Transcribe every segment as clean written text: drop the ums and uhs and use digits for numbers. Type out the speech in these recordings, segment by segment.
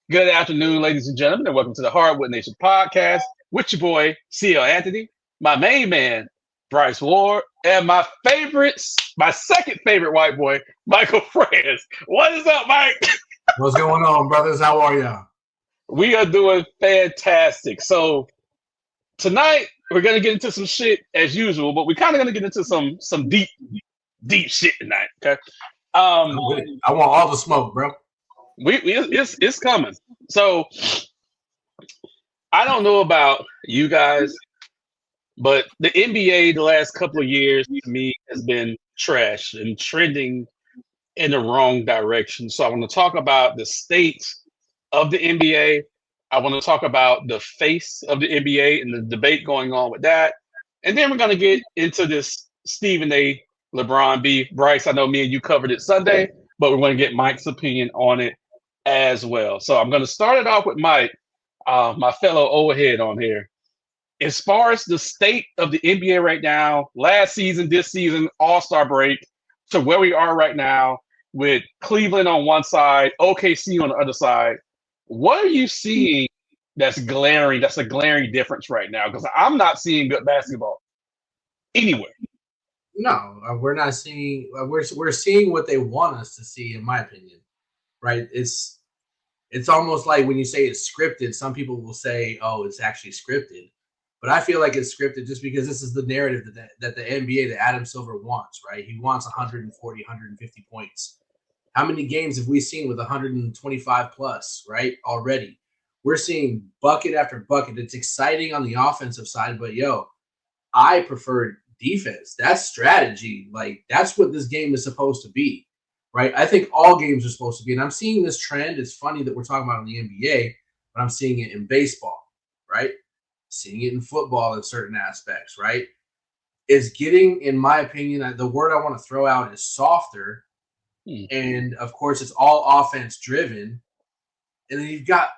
Good afternoon, ladies and gentlemen, and welcome to the Hardwood Nation podcast with your boy, CL Anthony, my main man, Bryce Ward, and my second favorite white boy, Michael France. What is up, Mike? What's going on, brothers? How are y'all? We are doing fantastic. So tonight we're gonna get into some shit as usual, but we're kind of gonna get into some deep shit tonight. Okay. Um, I'm with it. I want all the smoke, bro. it's coming. So I don't know about you guys, but the NBA the last couple of years to me has been trash and trending in the wrong direction. So I want to talk about the state of the NBA. I want to talk about the face of the NBA and the debate going on with that. And then we're going to get into this Stephen A. LeBron B. Bryce, I know me and you covered it Sunday, but we're going to get Mike's opinion on it as well. So I'm going to start it off with Mike, my fellow old head on here. As far as the state of the NBA right now, last season, this season, All-Star break, to where we are right now with Cleveland on one side, OKC on the other side, what are you seeing that's glaring? That's a glaring difference right now because I'm not seeing good basketball anywhere. No, we're not seeing. We're seeing what they want us to see, in my opinion. Right? It's almost like when you say it's scripted. Some people will say, "Oh, it's actually scripted," but I feel like it's scripted just because this is the narrative that the NBA, that Adam Silver wants. Right? He wants 140, 150 points. How many games have we seen with 125 plus? Right? Already, we're seeing bucket after bucket. It's exciting on the offensive side, but I prefer defense. That's strategy. Like, that's what this game is supposed to be, right? I think all games are supposed to be. And I'm seeing this trend. It's funny that we're talking about in the NBA, but I'm seeing it in baseball, right? Seeing it in football in certain aspects, right? Is getting, in my opinion, the word I want to throw out is softer. And of course, it's all offense driven. And then you've got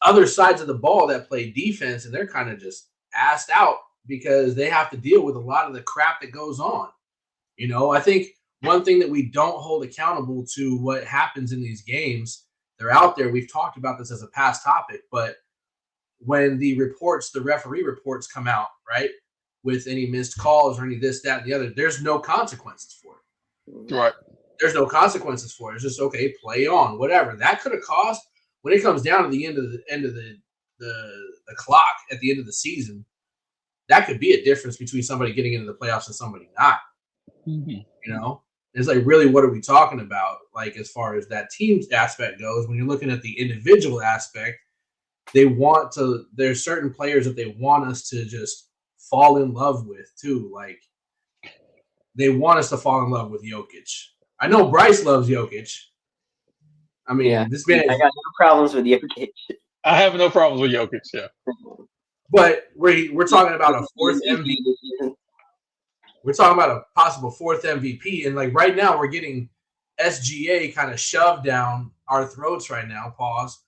other sides of the ball that play defense, and they're kind of just assed out because they have to deal with a lot of the crap that goes on. I think one thing that we don't hold accountable to what happens in these games, they're out there. We've talked about this as a past topic, but when the referee reports come out, right, with any missed calls or any this, that, and the other, there's no consequences for it. Right. There's no consequences for it. It's just, okay, play on, whatever. That could have cost, when it comes down to the end of the clock at the end of the season, that could be a difference between somebody getting into the playoffs and somebody not. It's like, really, what are we talking about? Like, as far as that team aspect goes, when you're looking at the individual aspect, there's certain players that they want us to just fall in love with too. Like, they want us to fall in love with Jokic. I know Bryce loves Jokic. I mean, this man. I got no problems with Jokic. I have no problems with Jokic, yeah. But we're talking about a fourth MVP. We're talking about a possible fourth MVP, and like right now we're getting SGA kind of shoved down our throats right now. Pause.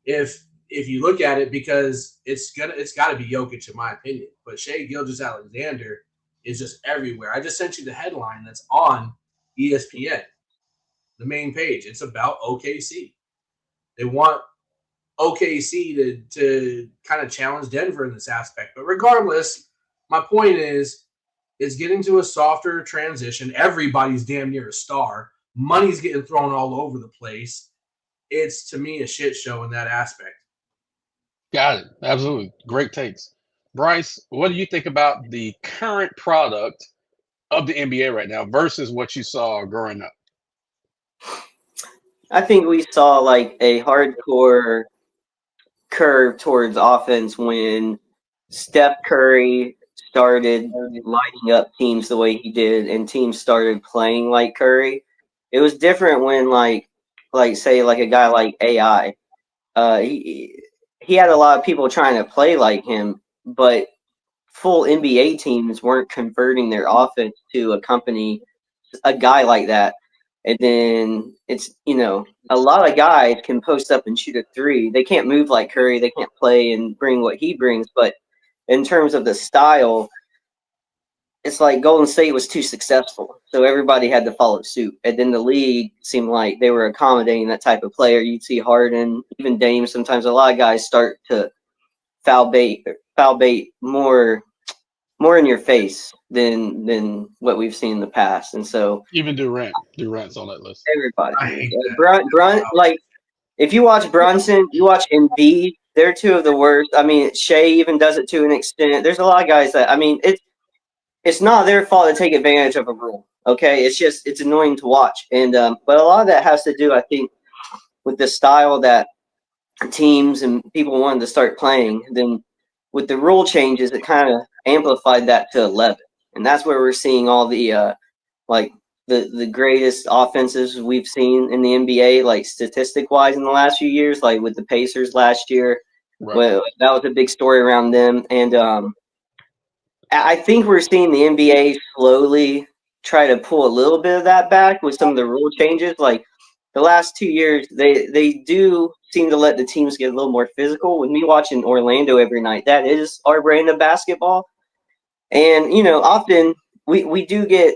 If you look at it, because it's got to be Jokic in my opinion. But Shai Gilgeous-Alexander is just everywhere. I just sent you the headline that's on ESPN, the main page. It's about OKC. They want OKC to kind of challenge Denver in this aspect. But regardless, my point is, it's getting to a softer transition. Everybody's damn near a star. Money's getting thrown all over the place. It's, to me, a shit show in that aspect. Got it. Absolutely. Great takes. Bryce, what do you think about the current product of the NBA right now versus what you saw growing up? I think we saw like a hardcore curve towards offense when Steph Curry started lighting up teams the way he did and teams started playing like Curry. It was different when like say like a guy like AI. He had a lot of people trying to play like him, but full NBA teams weren't converting their offense to accompany a guy like that. And then it's, a lot of guys can post up and shoot a three. They can't move like Curry. They can't play and bring what he brings. But in terms of the style, it's like Golden State was too successful, so everybody had to follow suit. And then the league seemed like they were accommodating that type of player. You'd see Harden, even Dame. Sometimes a lot of guys start to foul bait more in your face than what we've seen in the past. And so Even Durant's on that list. everybody, I hate that. like if you watch Brunson, you watch Embiid. They're two of the worst. I mean, Shea even does it to an extent. There's a lot of guys that it's not their fault to take advantage of a rule. Okay, it's annoying to watch, and but a lot of that has to do, I think, with the style that teams and people wanted to start playing. Then with the rule changes, it kind of amplified that to 11, and that's where we're seeing all the like the greatest offenses we've seen in the NBA, like statistic wise, in the last few years, like with the Pacers last year. Right. Well, that was a big story around them, and I think we're seeing the NBA slowly try to pull a little bit of that back with some of the rule changes. Like the last 2 years, they do seem to let the teams get a little more physical. With me watching Orlando every night, that is our brand of basketball. And often we do get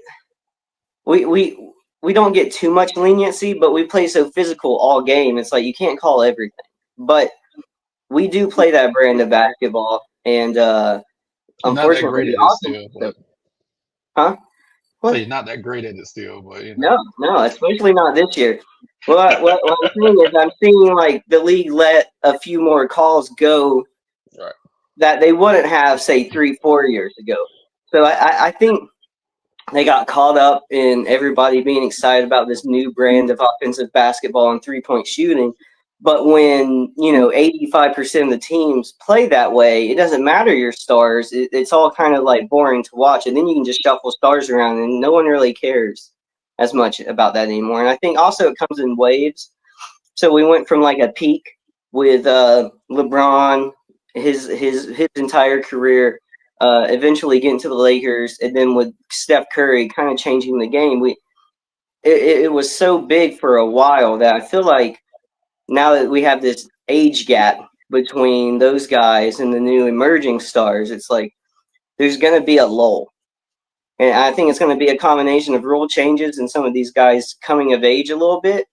we don't get too much leniency, but we play so physical all game. It's like you can't call everything, but we do play that brand of basketball, and unfortunately, not that great at it still, but huh? What? he's not that great at it still, but you know. No, especially not this year. What I'm saying is, I'm seeing like the league let a few more calls go Right. that they wouldn't have, say, 3-4 years ago. So I think they got caught up in everybody being excited about this new brand of offensive basketball and 3-point shooting. But when 85% of the teams play that way, it doesn't matter your stars. It's all kind of like boring to watch, and then you can just shuffle stars around, and no one really cares as much about that anymore. And I think also it comes in waves. So we went from like a peak with LeBron, his entire career, eventually getting to the Lakers, and then with Steph Curry kind of changing the game. It was so big for a while that I feel like now that we have this age gap between those guys and the new emerging stars, it's like there's going to be a lull. And I think it's going to be a combination of rule changes and some of these guys coming of age a little bit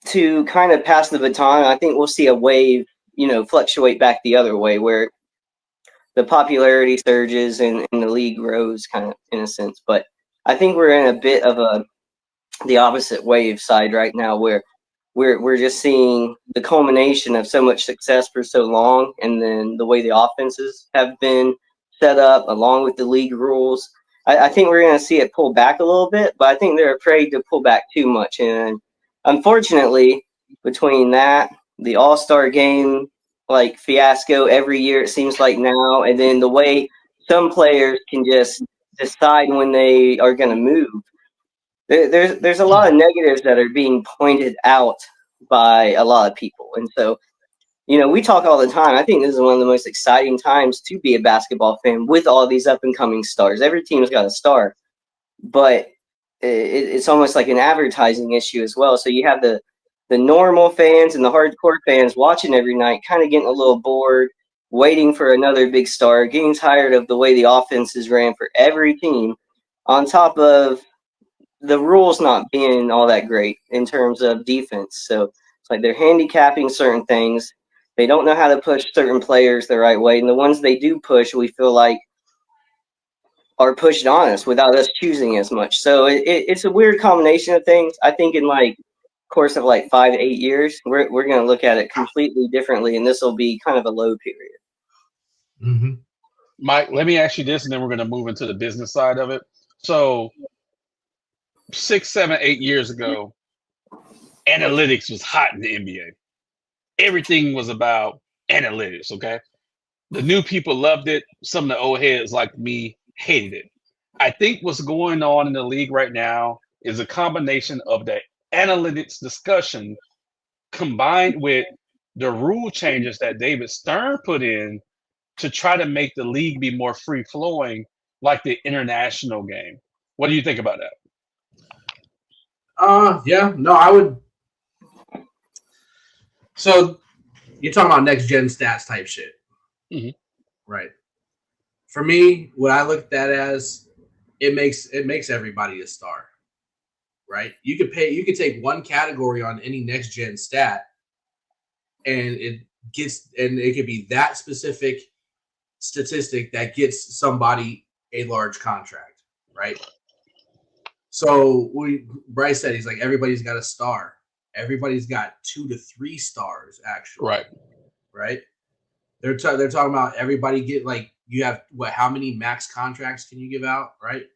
to kind of pass the baton. I think we'll see a wave, fluctuate back the other way where the popularity surges and the league grows kind of in a sense. But I think we're in a bit of the opposite wave side right now where we're just seeing the culmination of so much success for so long, and then the way the offenses have been set up along with the league rules. I think we're going to see it pull back a little bit, but I think they're afraid to pull back too much. And unfortunately, between that, the All-Star game, like fiasco every year, it seems like now, and then the way some players can just decide when they are going to move. There's a lot of negatives that are being pointed out by a lot of people. And so, we talk all the time. I think this is one of the most exciting times to be a basketball fan with all these up and coming stars. Every team's got a star, but it's almost like an advertising issue as well. So you have the normal fans and the hardcore fans watching every night, kind of getting a little bored, waiting for another big star, getting tired of the way the offenses ran for every team, on top of the rules not being all that great in terms of defense. So it's like they're handicapping certain things. They don't know how to push certain players the right way. And the ones they do push, we feel like are pushed on us without us choosing as much. So it's a weird combination of things. I think in like course of like 5 to 8 years, we're going to look at it completely differently. And this will be kind of a low period. Mm-hmm. Mike, let me ask you this, and then we're going to move into the business side of it. So 6, 7, 8 years ago, analytics was hot in the NBA. Everything was about analytics, okay? The new people loved it. Some of the old heads like me hated it. I think what's going on in the league right now is a combination of the analytics discussion combined with the rule changes that David Stern put in to try to make the league be more free-flowing, like the international game. What do you think about that? Yeah, no, I would. So you're talking about next gen stats type shit, Mhm. right? For me, what I look at that as, it makes everybody a star, right? You could take one category on any next gen stat, and it could be that specific statistic that gets somebody a large contract, right? So Bryce said, he's like, everybody's got a star. Everybody's got 2 to 3 stars, actually. Right. They're talking about everybody get, like, you have how many max contracts can you give out, right?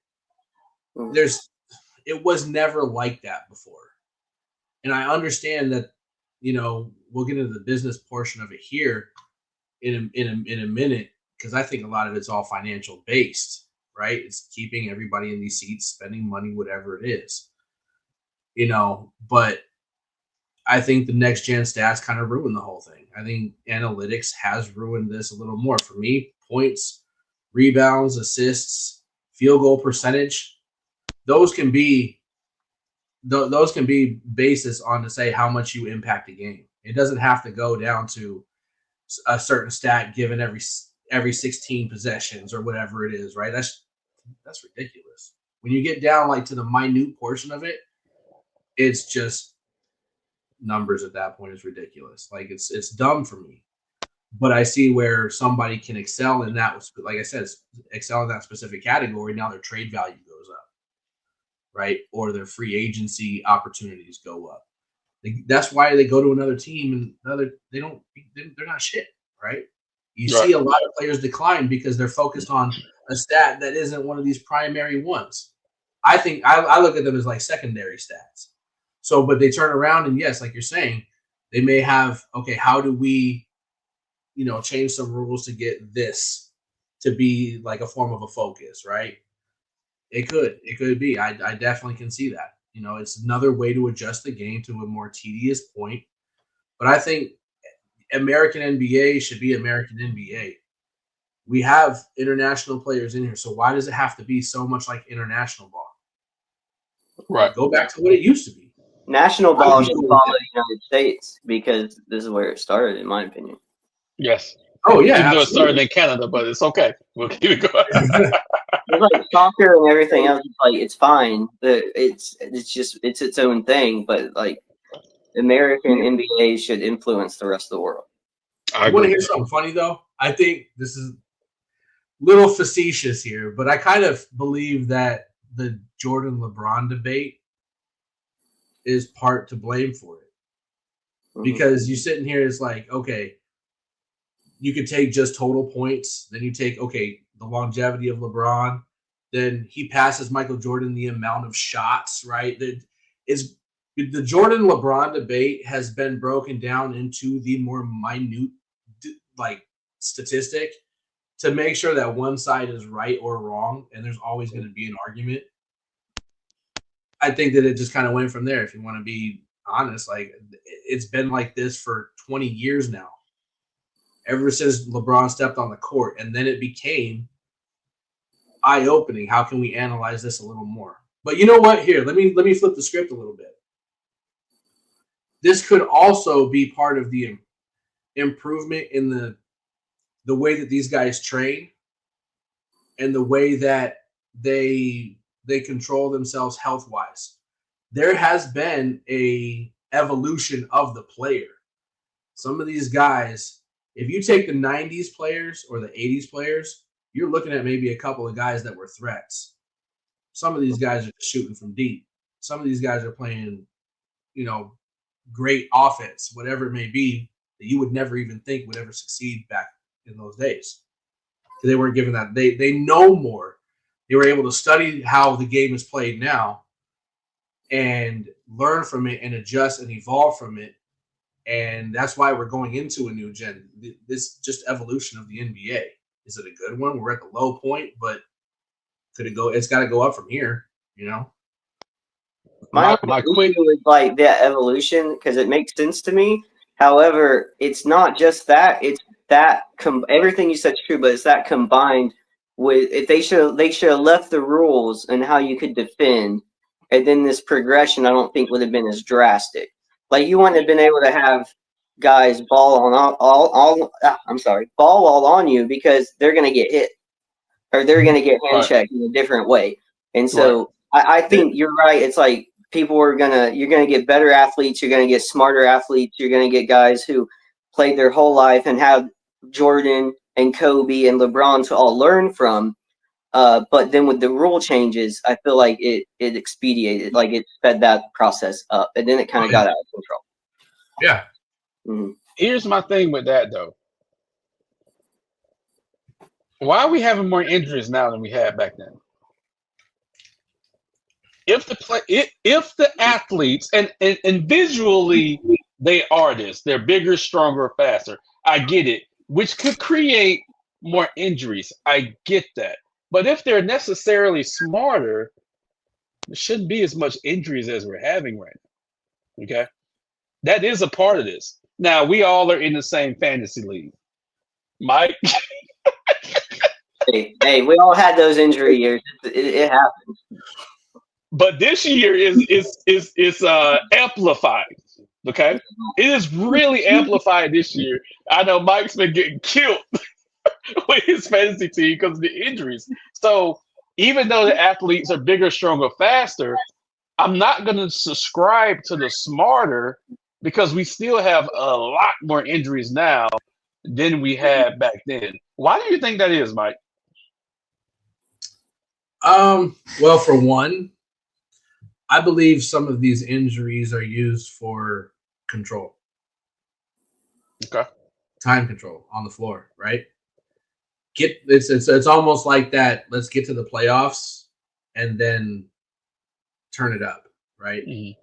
It was never like that before. And I understand that, we'll get into the business portion of it here in a minute, because I think a lot of it's all financial based, right? It's keeping everybody in these seats, spending money, whatever it is, but I think the next gen stats kind of ruined the whole thing. I think analytics has ruined this a little more. For me, points, rebounds, assists, field goal percentage, those can be basis on to say how much you impact a game. It doesn't have to go down to a certain stat given every 16 possessions or whatever it is, right? That's ridiculous. When you get down like to the minute portion of it, it's just numbers at that point. Is ridiculous. Like it's dumb for me. But I see where somebody can excel in that, like I said, excel in that specific category. Now their trade value goes up, right? Or their free agency opportunities go up. That's why they go to another team, and they're not shit, right? You see a lot of players decline because they're focused on a stat that isn't one of these primary ones. I think I look at them as like secondary stats. So, but they turn around and yes, like you're saying, they may have, okay, how do we, change some rules to get this to be like a form of a focus, right? It could be. I definitely can see that. It's another way to adjust the game to a more tedious point. But I think American NBA should be American NBA. We have international players in here, so why does it have to be so much like international ball? Right. Go back to what it used to be. National ball should follow the United States because this is where it started, in my opinion. Yes. Oh yeah, even though it started in Canada, but it's okay. We'll keep it going. It's like soccer and everything else. It's like it's fine. It's its own thing. But like American NBA should influence the rest of the world. I want to hear something funny though. I think this is a little facetious here, but I kind of believe that the Jordan LeBron debate is part to blame for it. Because you sitting here is like, okay, you could take just total points, then you take, okay, the longevity of LeBron, then he passes Michael Jordan the amount of shots, right? The Jordan LeBron debate has been broken down into the more minute like statistic to make sure that one side is right or wrong, and there's always going to be an argument. I think that it just kind of went from there. If you want to be honest, like it's been like this for 20 years now, ever since LeBron stepped on the court, and then it became eye-opening. How can we analyze this a little more? But you know what? Here, let me flip the script a little bit. This could also be part of the improvement in the way that these guys train and the way that they control themselves health-wise. There has been a evolution of the player. Some of these guys, if you take the 90s players or the 80s players, you're looking at maybe a couple of guys that were threats. Some of these guys are shooting from deep. Some of these guys are playing, great offense, whatever it may be, that you would never even think would ever succeed back in those days. Because they weren't given that. They know more. They were able to study how the game is played now and learn from it and adjust and evolve from it. And that's why we're going into a new gen. This just evolution of the NBA. Is it a good one? We're at the low point, but could it go? It's got to go up from here, My quick was like that evolution because it makes sense to me. However, it's not just that; it's that everything you said is true, but it's that combined with if they should have left the rules and how you could defend, and then this progression I don't think would have been as drastic. Like you wouldn't have been able to have guys ball all on you because they're gonna get hit. or they're going to get hand Right. checked in a different way. And Right. so I think you're right. It's like you're going to get better athletes. You're going to get smarter athletes. You're going to get guys who played their whole life and have Jordan and Kobe and LeBron to all learn from. But then with the rule changes, I feel like it expedited, like it sped that process up, and then it kind of got out of control. Yeah. Mhm. Here's my thing with that though. Why are we having more injuries now than we had back then? If the athletes and visually they are this, they're bigger, stronger, faster. I get it, which could create more injuries. I get that. But if they're necessarily smarter, there shouldn't be as much injuries as we're having right now. Okay? That is a part of this. Now, we all are in the same fantasy league. Mike? Hey, we all had those injury years. It happens. But this year is amplified. Okay? It is really amplified this year. I know Mike's been getting killed with his fantasy team because of the injuries. So even though the athletes are bigger, stronger, faster, I'm not going to subscribe to the smarter because we still have a lot more injuries now than we had back then. Why do you think that is, Mike? Well, for one, I believe some of these injuries are used for control. Okay. Time control on the floor, right? It's almost like that. Let's get to the playoffs and then turn it up, right? Mhm.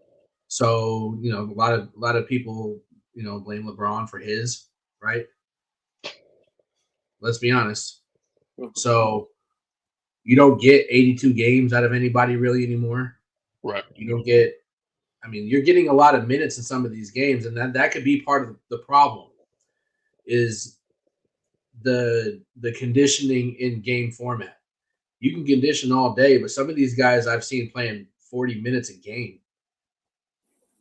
So a lot of people blame LeBron for his, right? Let's be honest. So you don't get 82 games out of anybody really anymore. Right. You don't get. I mean, you're getting a lot of minutes in some of these games, and that could be part of the problem. Is the conditioning in game format. You can condition all day, but some of these guys I've seen playing 40 minutes a game.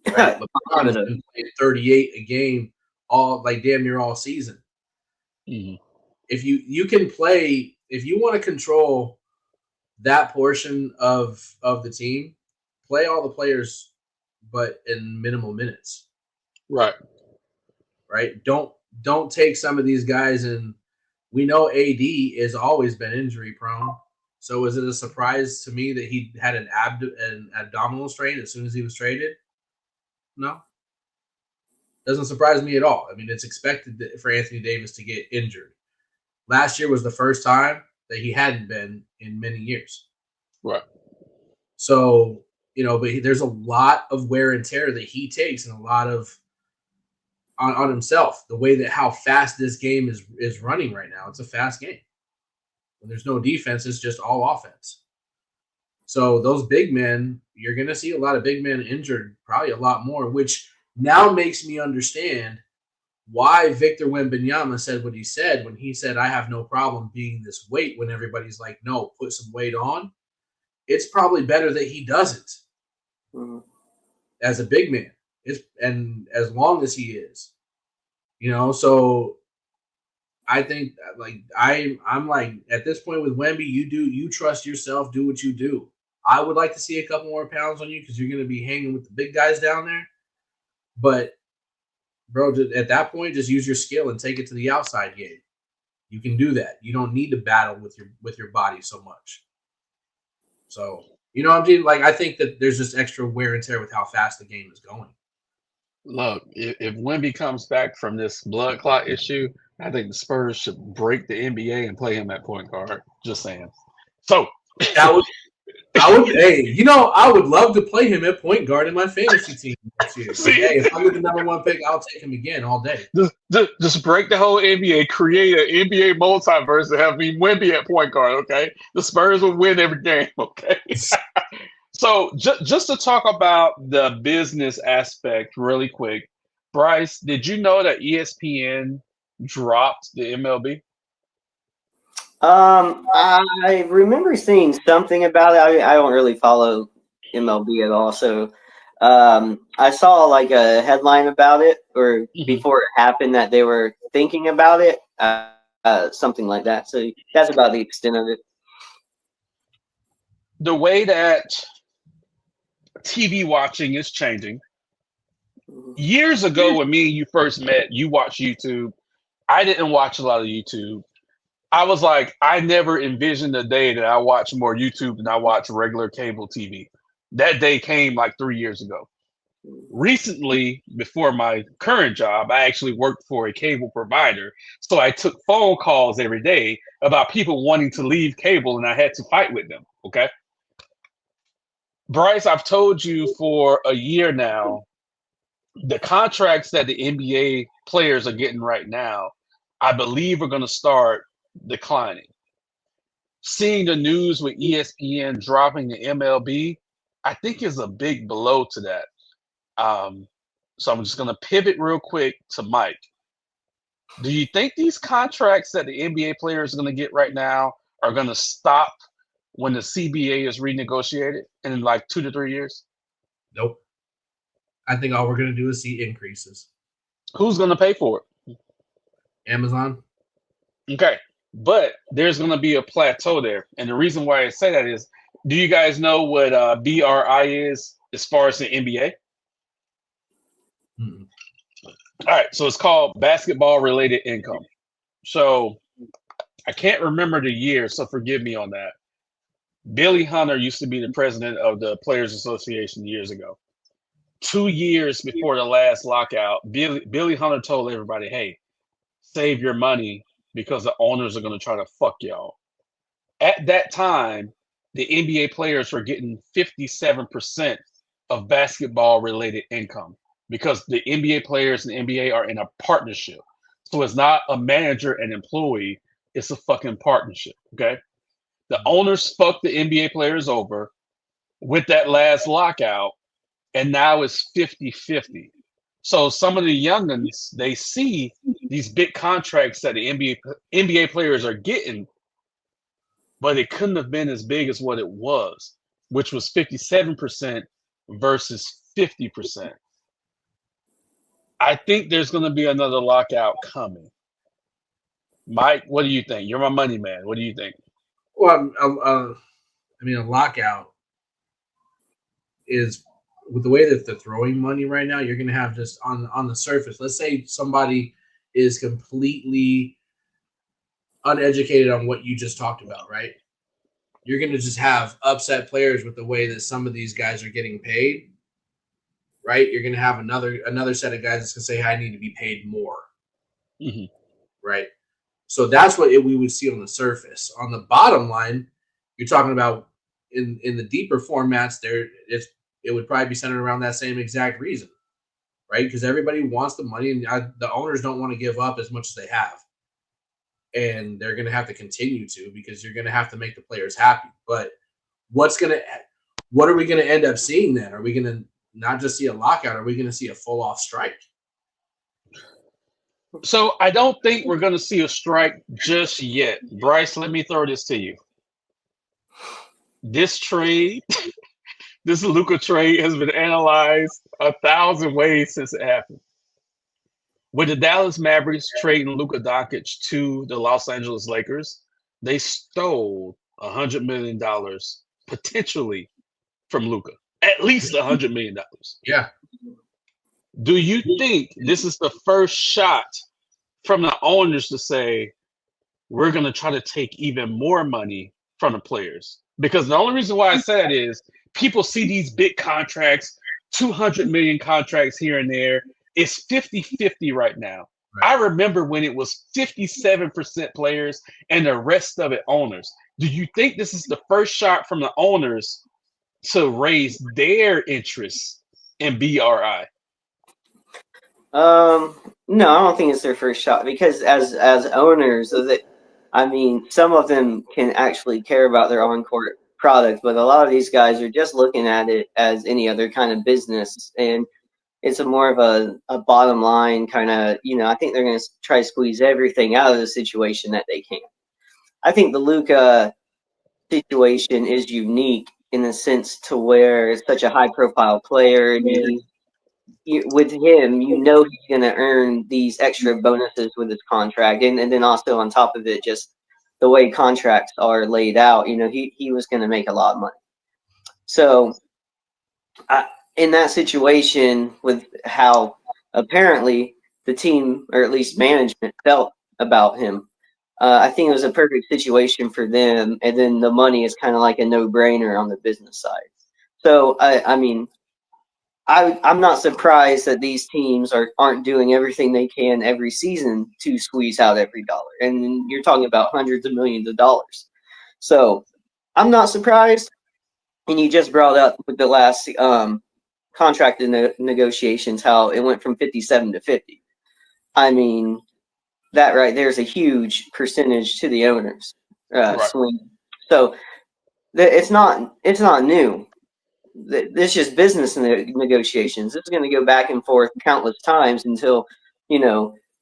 Right? LeBron has been playing 38 a game damn near all season. Mm-hmm. If you can play, if you want to control that portion of the team, play all the players, but in minimal minutes. Right. Right. Don't take some of these guys, and we know AD has always been injury prone. So is it a surprise to me that he had an abdominal strain as soon as he was traded? No. Doesn't surprise me at all. I mean, it's expected for Anthony Davis to get injured. Last year was the first time that he hadn't been in many years. Right. So, but there's a lot of wear and tear that he takes, and a lot of on himself. The way that how fast this game is running right now, it's a fast game. When there's no defense, it's just all offense. So those big men, you're going to see a lot of big men injured, probably a lot more, which now makes me understand why Victor Wembanyama said what he said when he said, I have no problem being this weight, when everybody's like, no, put some weight on. It's probably better that he doesn't as a big man, and as long as he is, so I think I'm like, at this point with Wemby, you trust yourself, do what you do. I would like to see a couple more pounds on you because you're going to be hanging with the big guys down there. But bro, at that point, just use your skill and take it to the outside game. You can do that. You don't need to battle with your body so much. So, I'm saying? Like, I think that there's just extra wear and tear with how fast the game is going. Look, if Wemby comes back from this blood clot issue, I think the Spurs should break the NBA and play him at point guard. Just saying. So I would. Hey, I would love to play him at point guard in my fantasy team next year. Hey, if I get the number one pick, I'll take him again all day. Just break the whole NBA, create an NBA multiverse and have me Wemby at point guard. Okay, the Spurs will win every game. Okay. So just to talk about the business aspect really quick, Bryce, did you know that ESPN dropped the MLB? I remember seeing something about it. I don't really follow MLB at all, so I saw like a headline about it, or before it happened, that they were thinking about it, something like that. So that's about the extent of it. the way that TV watching is changing. Years ago, when me and you first met, you watched YouTube. I didn't watch a lot of YouTube. I was like, I never envisioned a day that I watch more YouTube than I watch regular cable TV. That day came like 3 years ago. Recently, before my current job, I actually worked for a cable provider. So I took phone calls every day about people wanting to leave cable, and I had to fight with them. Okay. Bryce, I've told you for a year now, the contracts that the NBA players are getting right now, I believe are going to start declining. Seeing the news with ESPN dropping the MLB, I think is a big blow to that. So I'm just going to pivot real quick to Mike. Do you think these contracts that the NBA players are going to get right now are going to stop when the CBA is renegotiated in like 2 to 3 years? Nope. I think all we're going to do is see increases. Who's going to pay for it? Amazon. Okay. But there's going to be a plateau there. And the reason why I say that is, do you guys know what BRI is as far as the NBA? Mm-mm. All right. So it's called basketball related income. So I can't remember the year, so forgive me on that. Billy Hunter used to be the president of the Players Association years ago. 2 years before the last lockout, Billy Hunter told everybody, hey, save your money because the owners are going to try to fuck y'all. At that time, the NBA players were getting 57% of basketball related income because the NBA players and the NBA are in a partnership. So it's not a manager and employee, it's a fucking partnership. Okay. The owners fucked the NBA players over with that last lockout, and now it's 50-50. So some of the youngins, they see these big contracts that the NBA players are getting, but it couldn't have been as big as what it was, which was 57% versus 50%. I think there's going to be another lockout coming. Mike, what do you think? You're my money man. What do you think? Well, I mean, a lockout is with the way that they're throwing money right now. You're going to have just on the surface. Let's say somebody is completely uneducated on what you just talked about, right? You're going to just have upset players with the way that some of these guys are getting paid, right? You're going to have another set of guys that's going to say, hey, I need to be paid more, right? So that's what we would see on the surface. On the bottom line, you're talking about in the deeper formats. It would probably be centered around that same exact reason, right? Because everybody wants the money, and the owners don't want to give up as much as they have, and they're going to have to continue to because you're going to have to make the players happy. But what are we going to end up seeing then? Are we going to not just see a lockout? Are we going to see a full off strike? So I don't think we're going to see a strike just yet. Bryce, let me throw this to you. This trade, this Luka trade has been analyzed 1,000 ways since it happened. With the Dallas Mavericks trading Luka Doncic to the Los Angeles Lakers, they stole $100 million potentially from Luka. At least $100 million. Yeah. Do you think this is the first shot from the owners to say, we're going to try to take even more money from the players? Because the only reason why I say that is people see these big contracts, 200 million contracts here and there. It's 50-50 right now. Right. I remember when it was 57% players and the rest of it owners. Do you think this is the first shot from the owners to raise their interest in BRI? No, I don't think it's their first shot because as owners, I mean, some of them can actually care about their on-court product, but a lot of these guys are just looking at it as any other kind of business, and it's more of a bottom line kind of, I think they're going to try to squeeze everything out of the situation that they can. I think the Luka situation is unique in the sense to where it's such a high-profile player, and with him, he's going to earn these extra bonuses with his contract, and then also on top of it, just the way contracts are laid out, he was going to make a lot of money. So, in that situation, with how apparently the team, or at least management, felt about him, I think it was a perfect situation for them. And then the money is kind of like a no-brainer on the business side. So, I mean, I'm not surprised that these teams aren't doing everything they can every season to squeeze out every dollar. And you're talking about hundreds of millions of dollars. So I'm not surprised. And you just brought up with the last contract negotiations how it went from 57 to 50. I mean, that right there is a huge percentage to the owners Right. swing. So it's not new. It's just business negotiations. It's going to go back and forth countless times until,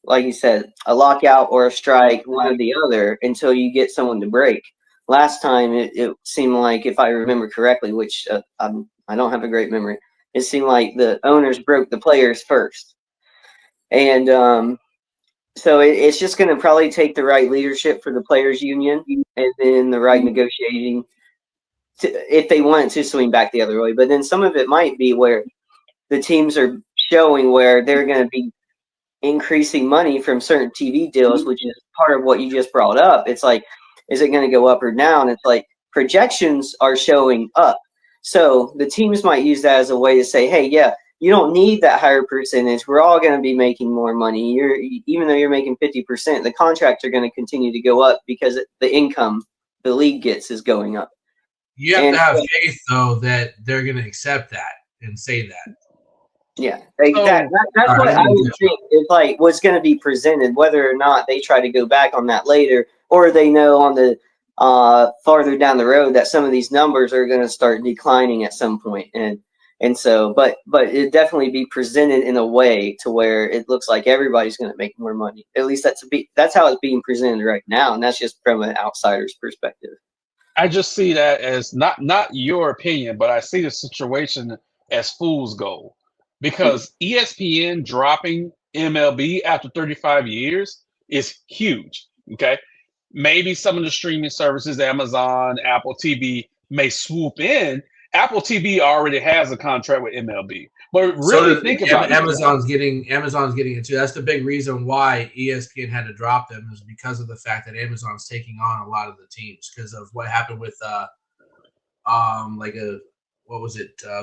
like you said, a lockout or a strike, one or the other, until you get someone to break. Last time, it seemed like, if I remember correctly, which I don't have a great memory, it seemed like the owners broke the players first. And so it's just going to probably take the right leadership for the players' union and then the right negotiating if they want to swing back the other way. But then some of it might be where the teams are showing where they're going to be increasing money from certain TV deals, which is part of what you just brought up. It's like, is it going to go up or down? It's like projections are showing up. So the teams might use that as a way to say, hey, yeah, you don't need that higher percentage. We're all going to be making more money. Even though you're making 50%, the contracts are going to continue to go up because the income the league gets is going up. You have to have faith, though, that they're going to accept that and say that. Yeah, that's what I would think is like what's going to be presented, whether or not they try to go back on that later, or they know on the farther down the road that some of these numbers are going to start declining at some point, and so, but it definitely be presented in a way to where it looks like everybody's going to make more money. At least that's how it's being presented right now, and that's just from an outsider's perspective. I just see that as not your opinion, but I see the situation as fool's gold because ESPN dropping MLB after 35 years is huge. Okay. Maybe some of the streaming services, Amazon, Apple TV, may swoop in. Apple TV already has a contract with MLB. But really think about Amazon's getting it too. That's the big reason why ESPN had to drop them, is because of the fact that Amazon's taking on a lot of the teams because of what happened with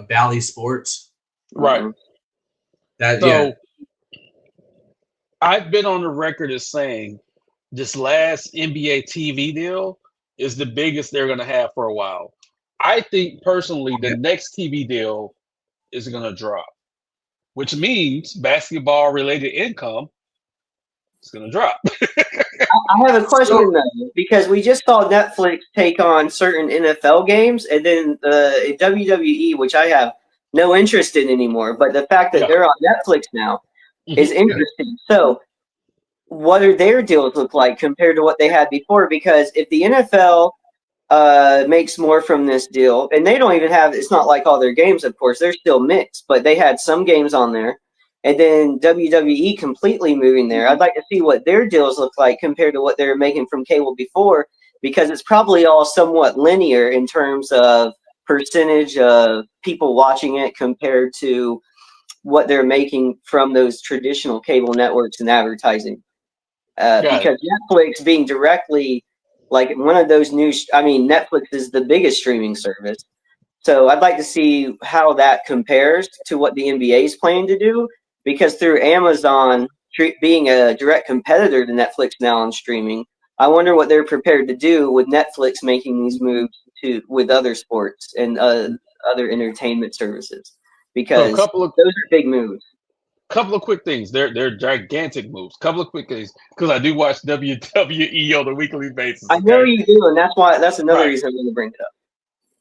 Bally Sports. Right. So I've been on the record as saying this last NBA TV deal is the biggest they're going to have for a while. I think personally the next TV deal is going to drop, which means basketball-related income is going to drop. I have a question though, because we just saw Netflix take on certain NFL games, and then the WWE, which I have no interest in anymore. But the fact that they're on Netflix now is interesting. So, what do their deals look like compared to what they had before? Because if the NFL makes more from this deal, and they don't even have, it's not like all their games, of course, they're still mixed, but they had some games on there, and then WWE completely moving there. I'd like to see what their deals look like compared to what they were making from cable before, because it's probably all somewhat linear in terms of percentage of people watching it compared to what they're making from those traditional cable networks and advertising. Because Netflix being directly like one of those Netflix is the biggest streaming service. So I'd like to see how that compares to what the NBA is planning to do, because through Amazon being a direct competitor to Netflix now on streaming, I wonder what they're prepared to do with Netflix making these moves with other sports and other entertainment services, because those are big moves. Couple of quick things. They're gigantic moves. Couple of quick things, because I do watch WWE on a weekly basis. I know you do, and that's another reason I'm going to bring it up.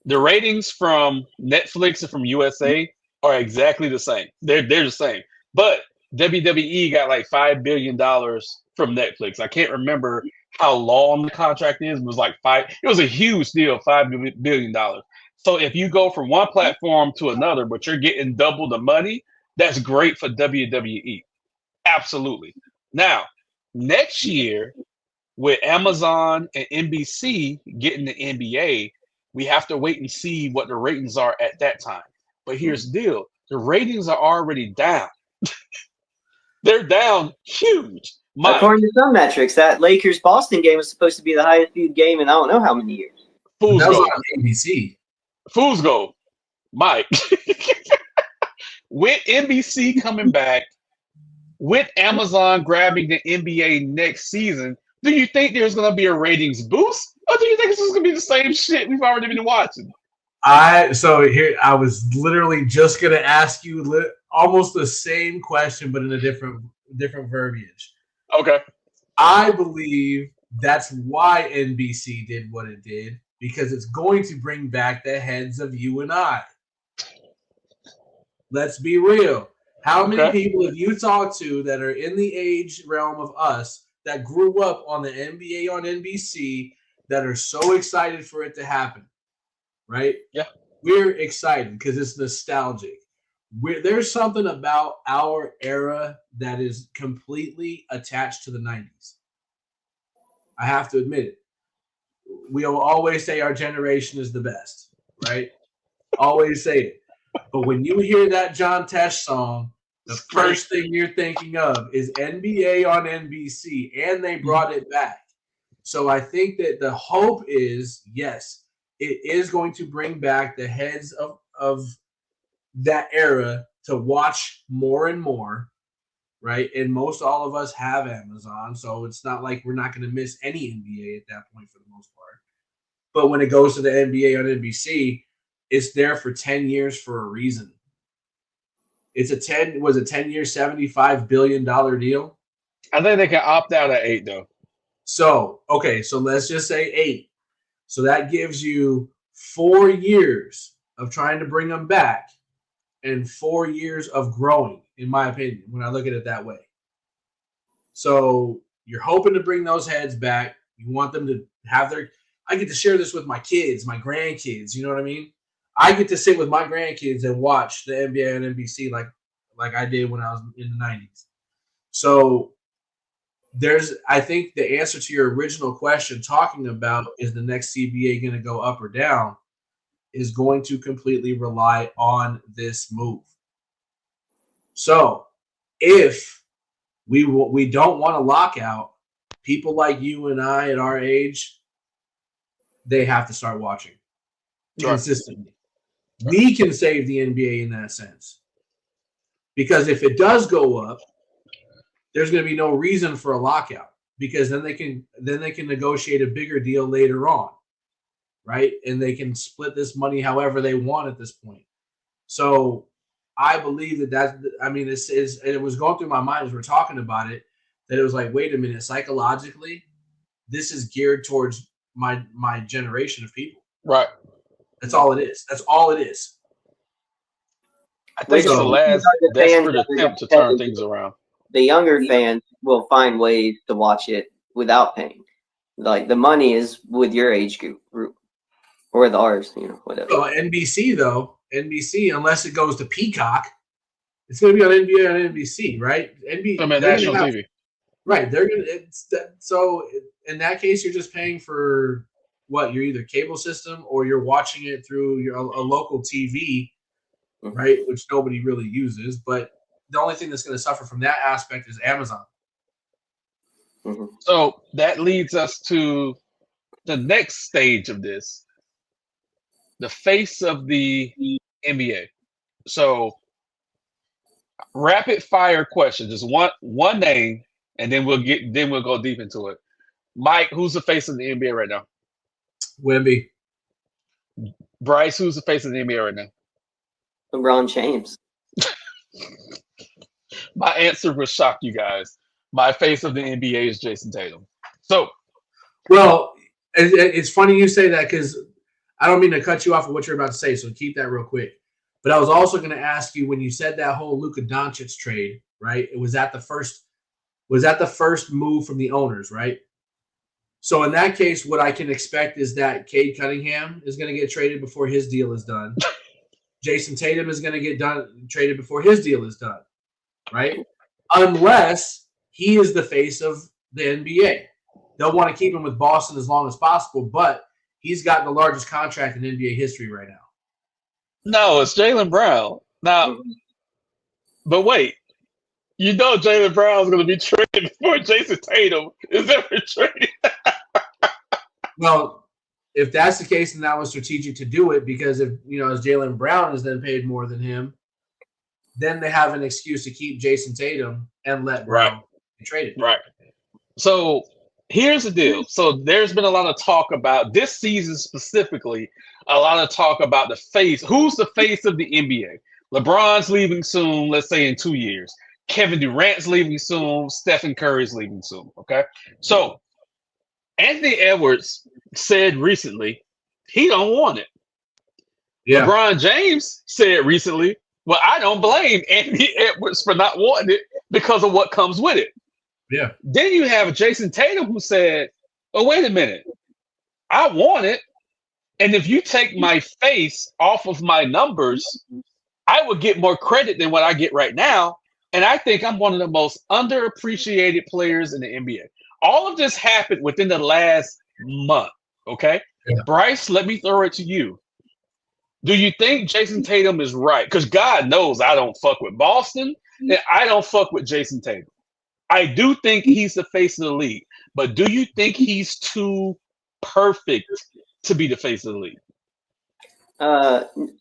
The ratings from Netflix and from USA are exactly the same. They're the same. But WWE got like $5 billion from Netflix. I can't remember how long the contract is. It was like it was a huge deal, $5 billion. So if you go from one platform to another, but you're getting double the money, that's great for WWE. Absolutely. Now, next year, with Amazon and NBC getting the NBA, We have to wait and see what the ratings are at that time. But here's the deal: the ratings are already down. They're down huge. According to some metrics, that Lakers Boston game was supposed to be the highest viewed game in I don't know how many years. Fool's That was gold. on ABC. Fool's gold. Mike. With NBC coming back, with Amazon grabbing the NBA next season, do you think there's going to be a ratings boost? Or do you think this is going to be the same shit we've already been watching? I was literally just gonna ask you almost the same question, but in a different verbiage. Okay. I believe that's why NBC did what it did, because it's going to bring back the heads of you and I. Let's be real. How many people have you talked to that are in the age realm of us that grew up on the NBA on NBC that are so excited for it to happen? Right? Yeah. We're excited because it's nostalgic. There's something about our era that is completely attached to the 90s. I have to admit it. We'll always say our generation is the best, right? Always say it. But when you hear that John Tesh song, the first thing you're thinking of is NBA on NBC, and they brought it back. So I think that the hope is, yes, it is going to bring back the heads of that era to watch more and more, right? And most all of us have Amazon, so it's not like we're not going to miss any NBA at that point for the most part. But when it goes to the NBA on NBC, it's there for 10 years for a reason. It's a 10-year, $75 billion deal? I think they can opt out at 8, though. So let's just say 8. So that gives you 4 years of trying to bring them back and 4 years of growing, in my opinion, when I look at it that way. So you're hoping to bring those heads back. You want them to have I get to share this with my kids, my grandkids, you know what I mean? I get to sit with my grandkids and watch the NBA on NBC like I did when I was in the 90s. So I think the answer to your original question, talking about is the next CBA going to go up or down, is going to completely rely on this move. So if we don't want a lockout, people like you and I at our age, they have to start watching consistently. We can save the NBA in that sense. Because if it does go up, there's going to be no reason for a lockout, because then they can negotiate a bigger deal later on, right? And they can split this money however they want at this point. So I believe it was going through my mind as we're talking about it, that it was like, wait a minute, psychologically, this is geared towards my generation of people. Right. That's all it is. That's all it is. I think it's the last desperate attempt to turn things around. The younger fans will find ways to watch it without paying. Like, the money is with your age group or with ours, whatever. So NBC, unless it goes to Peacock, it's going to be on NBA on NBC, right? National TV. Right. They're going to. So in that case, you're just paying for what? You're either cable system or you're watching it through a local TV, right? Which nobody really uses, but the only thing that's going to suffer from that aspect is Amazon. Mm-hmm. So that leads us to the next stage of this, the face of the NBA. So rapid fire question, just one name, and then we'll go deep into it. Mike, who's the face of the NBA right now? Wemby. Bryce, who's the face of the NBA right now? LeBron James. My answer will shock you guys. My face of the NBA is Jason Tatum. So, well, it's funny you say that, because I don't mean to cut you off of what you're about to say, so keep that real quick. But I was also going to ask you, when you said that whole Luka Doncic trade, right? Was that the first move from the owners, right? So in that case, what I can expect is that Cade Cunningham is going to get traded before his deal is done. Jason Tatum is going to get traded before his deal is done, right? Unless he is the face of the NBA. They'll want to keep him with Boston as long as possible, but he's got the largest contract in NBA history right now. No, it's Jaylen Brown. Now, but wait, you know Jaylen Brown's going to be traded before Jason Tatum is ever traded. Well, if that's the case, then that was strategic to do it because if as Jaylen Brown is then paid more than him, then they have an excuse to keep Jason Tatum and let Brown be traded. Right. So here's the deal. So there's been a lot of talk about this season specifically, a lot of talk about the face. Who's the face of the NBA? LeBron's leaving soon, let's say in 2 years. Kevin Durant's leaving soon. Stephen Curry's leaving soon. Okay. So Anthony Edwards said recently he don't want it. Yeah. LeBron James said recently, well, I don't blame Anthony Edwards for not wanting it because of what comes with it. Yeah. Then you have Jason Tatum who said, oh, wait a minute. I want it. And if you take my face off of my numbers, I would get more credit than what I get right now. And I think I'm one of the most underappreciated players in the NBA. All of this happened within the last month, okay? Yeah. Bryce, let me throw it to you. Do you think Jason Tatum is right? Because God knows I don't fuck with Boston, and I don't fuck with Jason Tatum. I do think he's the face of the league, but do you think he's too perfect to be the face of the league?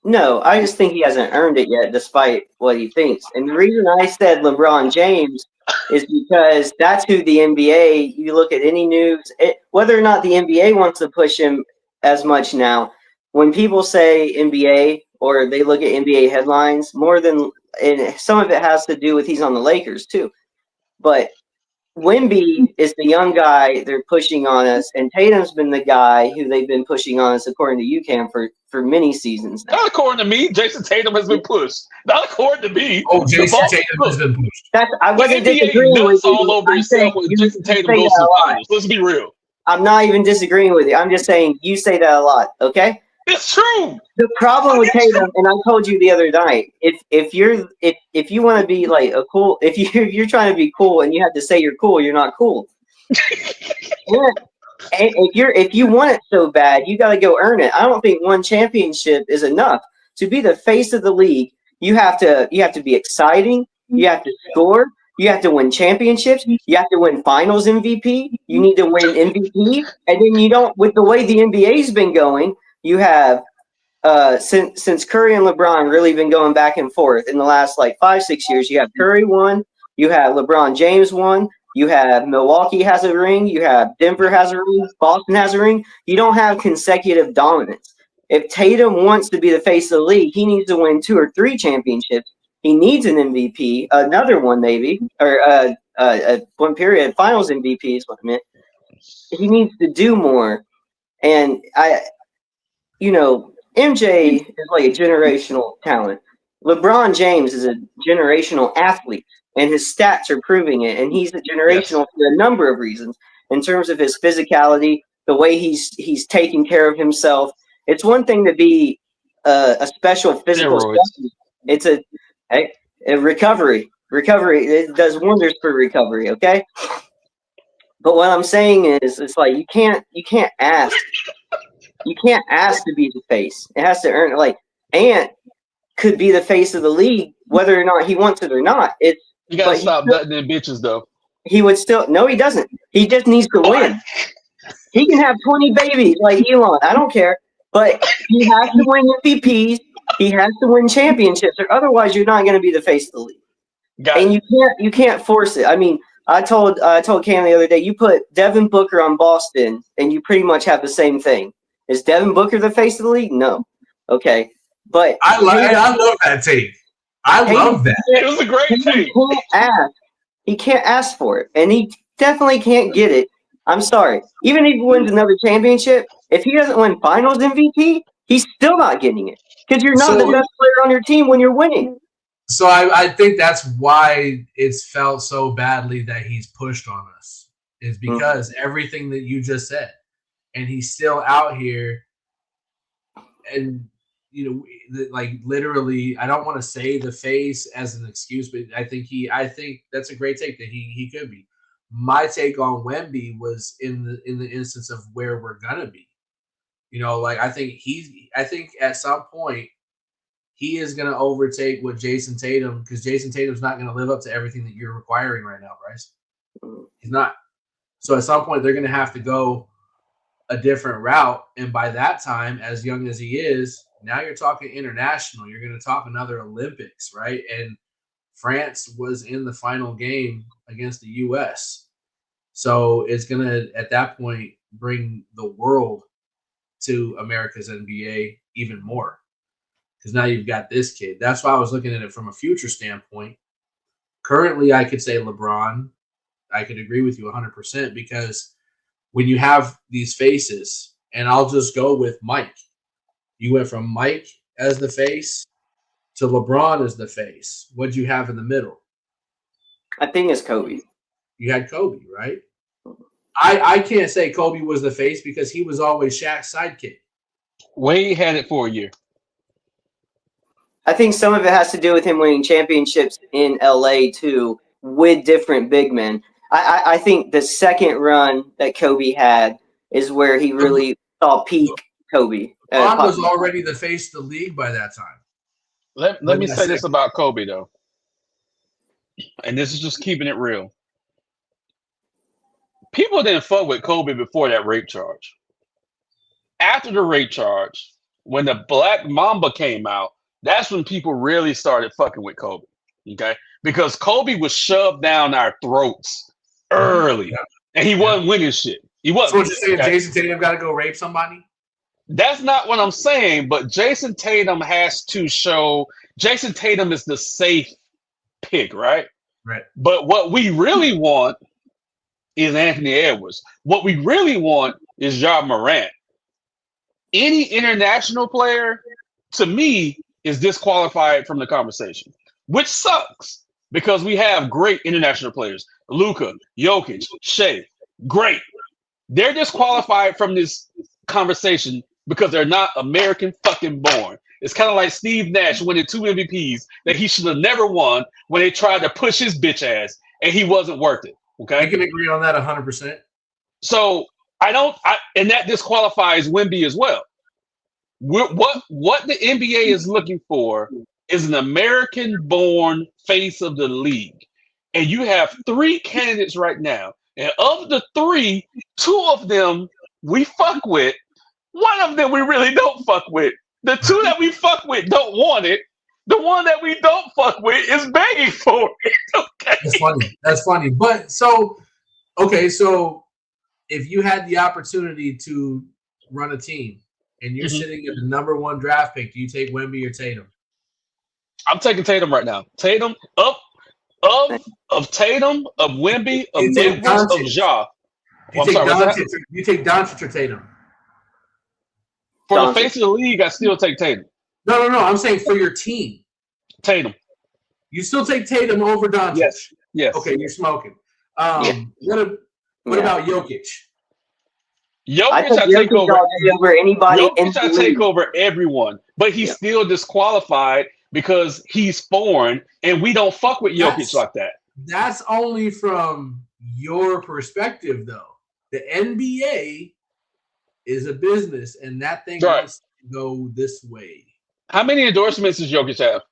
No, I just think he hasn't earned it yet, despite what he thinks. And the reason I said LeBron James is because that's who the NBA, you look at any news, whether or not the NBA wants to push him as much now, when people say NBA or they look at NBA headlines, and some of it has to do with he's on the Lakers too. But Wemby is the young guy they're pushing on us, and Tatum's been the guy who they've been pushing on us, according to UCAM, for many seasons now. Not according to me, Jason Tatum has been pushed. Not according to me. Oh, Jason Tatum has been pushed. I wasn't disagreeing with you. All over himself when Jason Tatum goes to the finals. Let's be real. I'm not even disagreeing with you. I'm just saying you say that a lot, okay? It's true. The problem with Tatum, and I told you the other night, if you want to be like a cool, if you're trying to be cool and you have to say you're cool, you're not cool. Yeah. And if you want it so bad, you got to go earn it. I don't think one championship is enough to be the face of the league. You have to be exciting. You have to score. You have to win championships. You have to win Finals MVP. You need to win MVP, and then you don't. With the way the NBA's been going. You have since Curry and LeBron really been going back and forth in the last like 5-6 years. You have Curry won, you have LeBron James won, you have Milwaukee has a ring, you have Denver has a ring, Boston has a ring. You don't have consecutive dominance. If Tatum wants to be the face of the league, he needs to win 2 or 3 championships. He needs an MVP, another one maybe, or one period Finals MVP is what I meant. He needs to do more, and MJ is like a generational talent. LeBron James is a generational athlete, and his stats are proving it. And he's a generational for a number of reasons in terms of his physicality, the way he's taking care of himself. It's one thing to be a special physical specimen. It's a recovery. Recovery, it does wonders for recovery, okay? But what I'm saying is, it's like you can't ask. You can't ask to be the face. It has to earn it. Like Ant could be the face of the league, whether or not he wants it or not. You gotta stop nutting in bitches, though. He would still. No, he doesn't. He just needs to win. He can have 20 babies like Elon. I don't care. But he has to win MVPs. He has to win championships, or otherwise you're not going to be the face of the league. And you can't force it. I mean, I told Cam the other day, you put Devin Booker on Boston, and you pretty much have the same thing. Is Devin Booker the face of the league? No. Okay. But I love that take. I love that. It was a great take. He can't ask for it. And he definitely can't get it. I'm sorry. Even if he wins another championship, if he doesn't win Finals MVP, he's still not getting it. Because you're not the best player on your team when you're winning. So I think that's why it's felt so badly that he's pushed on us. Is because everything that you just said. And he's still out here, and like literally, I don't want to say the face as an excuse, but I think that's a great take that he could be. My take on Wemby was in the instance of where we're gonna be. Like I think at some point he is going to overtake what Jason Tatum, because Jason Tatum's not going to live up to everything that you're requiring right now, Bryce. He's not. So at some point they're going to have to go a different route, and by that time, as young as he is, now you're talking international. You're going to talk another Olympics, right? And France was in the final game against the U.S. So it's going to, at that point, bring the world to America's NBA even more, because now you've got this kid. That's why I was looking at it from a future standpoint. Currently, I could say LeBron. I could agree with you 100%, because when you have these faces, and I'll just go with Mike. You went from Mike as the face to LeBron as the face. What'd you have in the middle? I think it's Kobe. You had Kobe, right? I can't say Kobe was the face because he was always Shaq's sidekick. Wade had it for a year. I think some of it has to do with him winning championships in LA too, with different big men. I think the second run that Kobe had is where he really saw peak Kobe. LeBron was already the face of the league by that time. Let me say this about Kobe, though. And this is just keeping it real. People didn't fuck with Kobe before that rape charge. After the rape charge, when the Black Mamba came out, that's when people really started fucking with Kobe. Okay? Because Kobe was shoved down our throats early. And he wasn't winning shit. He wasn't. So what you're saying, Jason Tatum got to go rape somebody? That's not what I'm saying, but Jason Tatum has to show. Jason Tatum is the safe pick, right? Right. But what we really want is Anthony Edwards. What we really want is Ja Morant. Any international player, to me, is disqualified from the conversation, which sucks because we have great international players. Luka, Jokic, Shea, great. They're disqualified from this conversation because they're not American fucking born. It's kind of like Steve Nash winning 2 MVPs that he should have never won when they tried to push his bitch ass and he wasn't worth it. Okay, I can agree on that 100%. So and that disqualifies Wemby as well. What the NBA is looking for is an American-born face of the league, and you have 3 candidates right now. And of the 3, 2 of them we fuck with. One of them we really don't fuck with. The 2 that we fuck with don't want it. The one that we don't fuck with is begging for it. Okay. That's funny. But so if you had the opportunity to run a team and you're sitting at the number 1 draft pick, do you take Wemby or Tatum? I'm taking Tatum right now. Tatum of Tatum, of Wemby, of Edwards, of Ja. You take Doncic or Tatum? For the face of the league, I still take Tatum. No. I'm saying for your team. Tatum. You still take Tatum over Doncic? Yes. Okay, you're smoking. What about Jokic? I take over anybody. I take over everyone, but he's still disqualified because he's foreign, and we don't fuck with Jokic like that. That's only from your perspective, though. The NBA is a business, and that thing has to go this way. How many endorsements does Jokic have?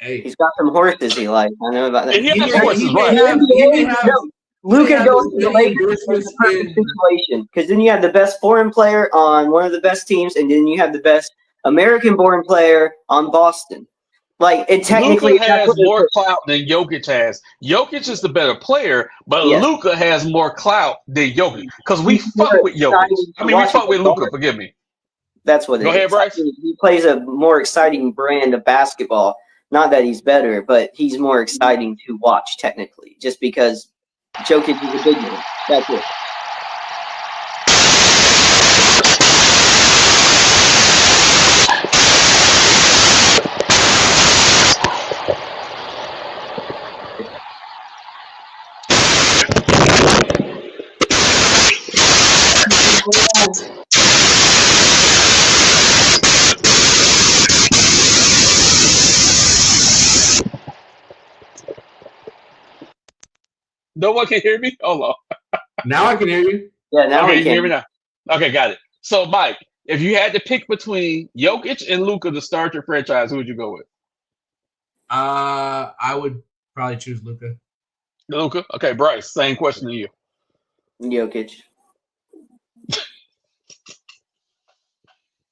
Hey, he's got some horses he likes. I know about that. And he has horses, right? Luka goes to the Lakers is a perfect situation, because then you have the best foreign player on one of the best teams, and then you have the best American-born player on Boston. Like, it technically Luka has more clout than Jokic has. Jokic is the better player, but Luka has more clout than Jokic because we fuck with Jokic. We fuck with Luka. Forgive me. That's what it is. Go ahead, Bryce. He plays a more exciting brand of basketball. Not that he's better, but he's more exciting to watch technically, just because Jokic is a big man. That's it. No one can hear me? Hold on. Now I can hear you. Yeah, now you can hear me now. Okay, got it. So, Mike, if you had to pick between Jokic and Luka to start your franchise, who would you go with? I would probably choose Luka. Luka. Okay, Bryce. Same question to you. Jokic.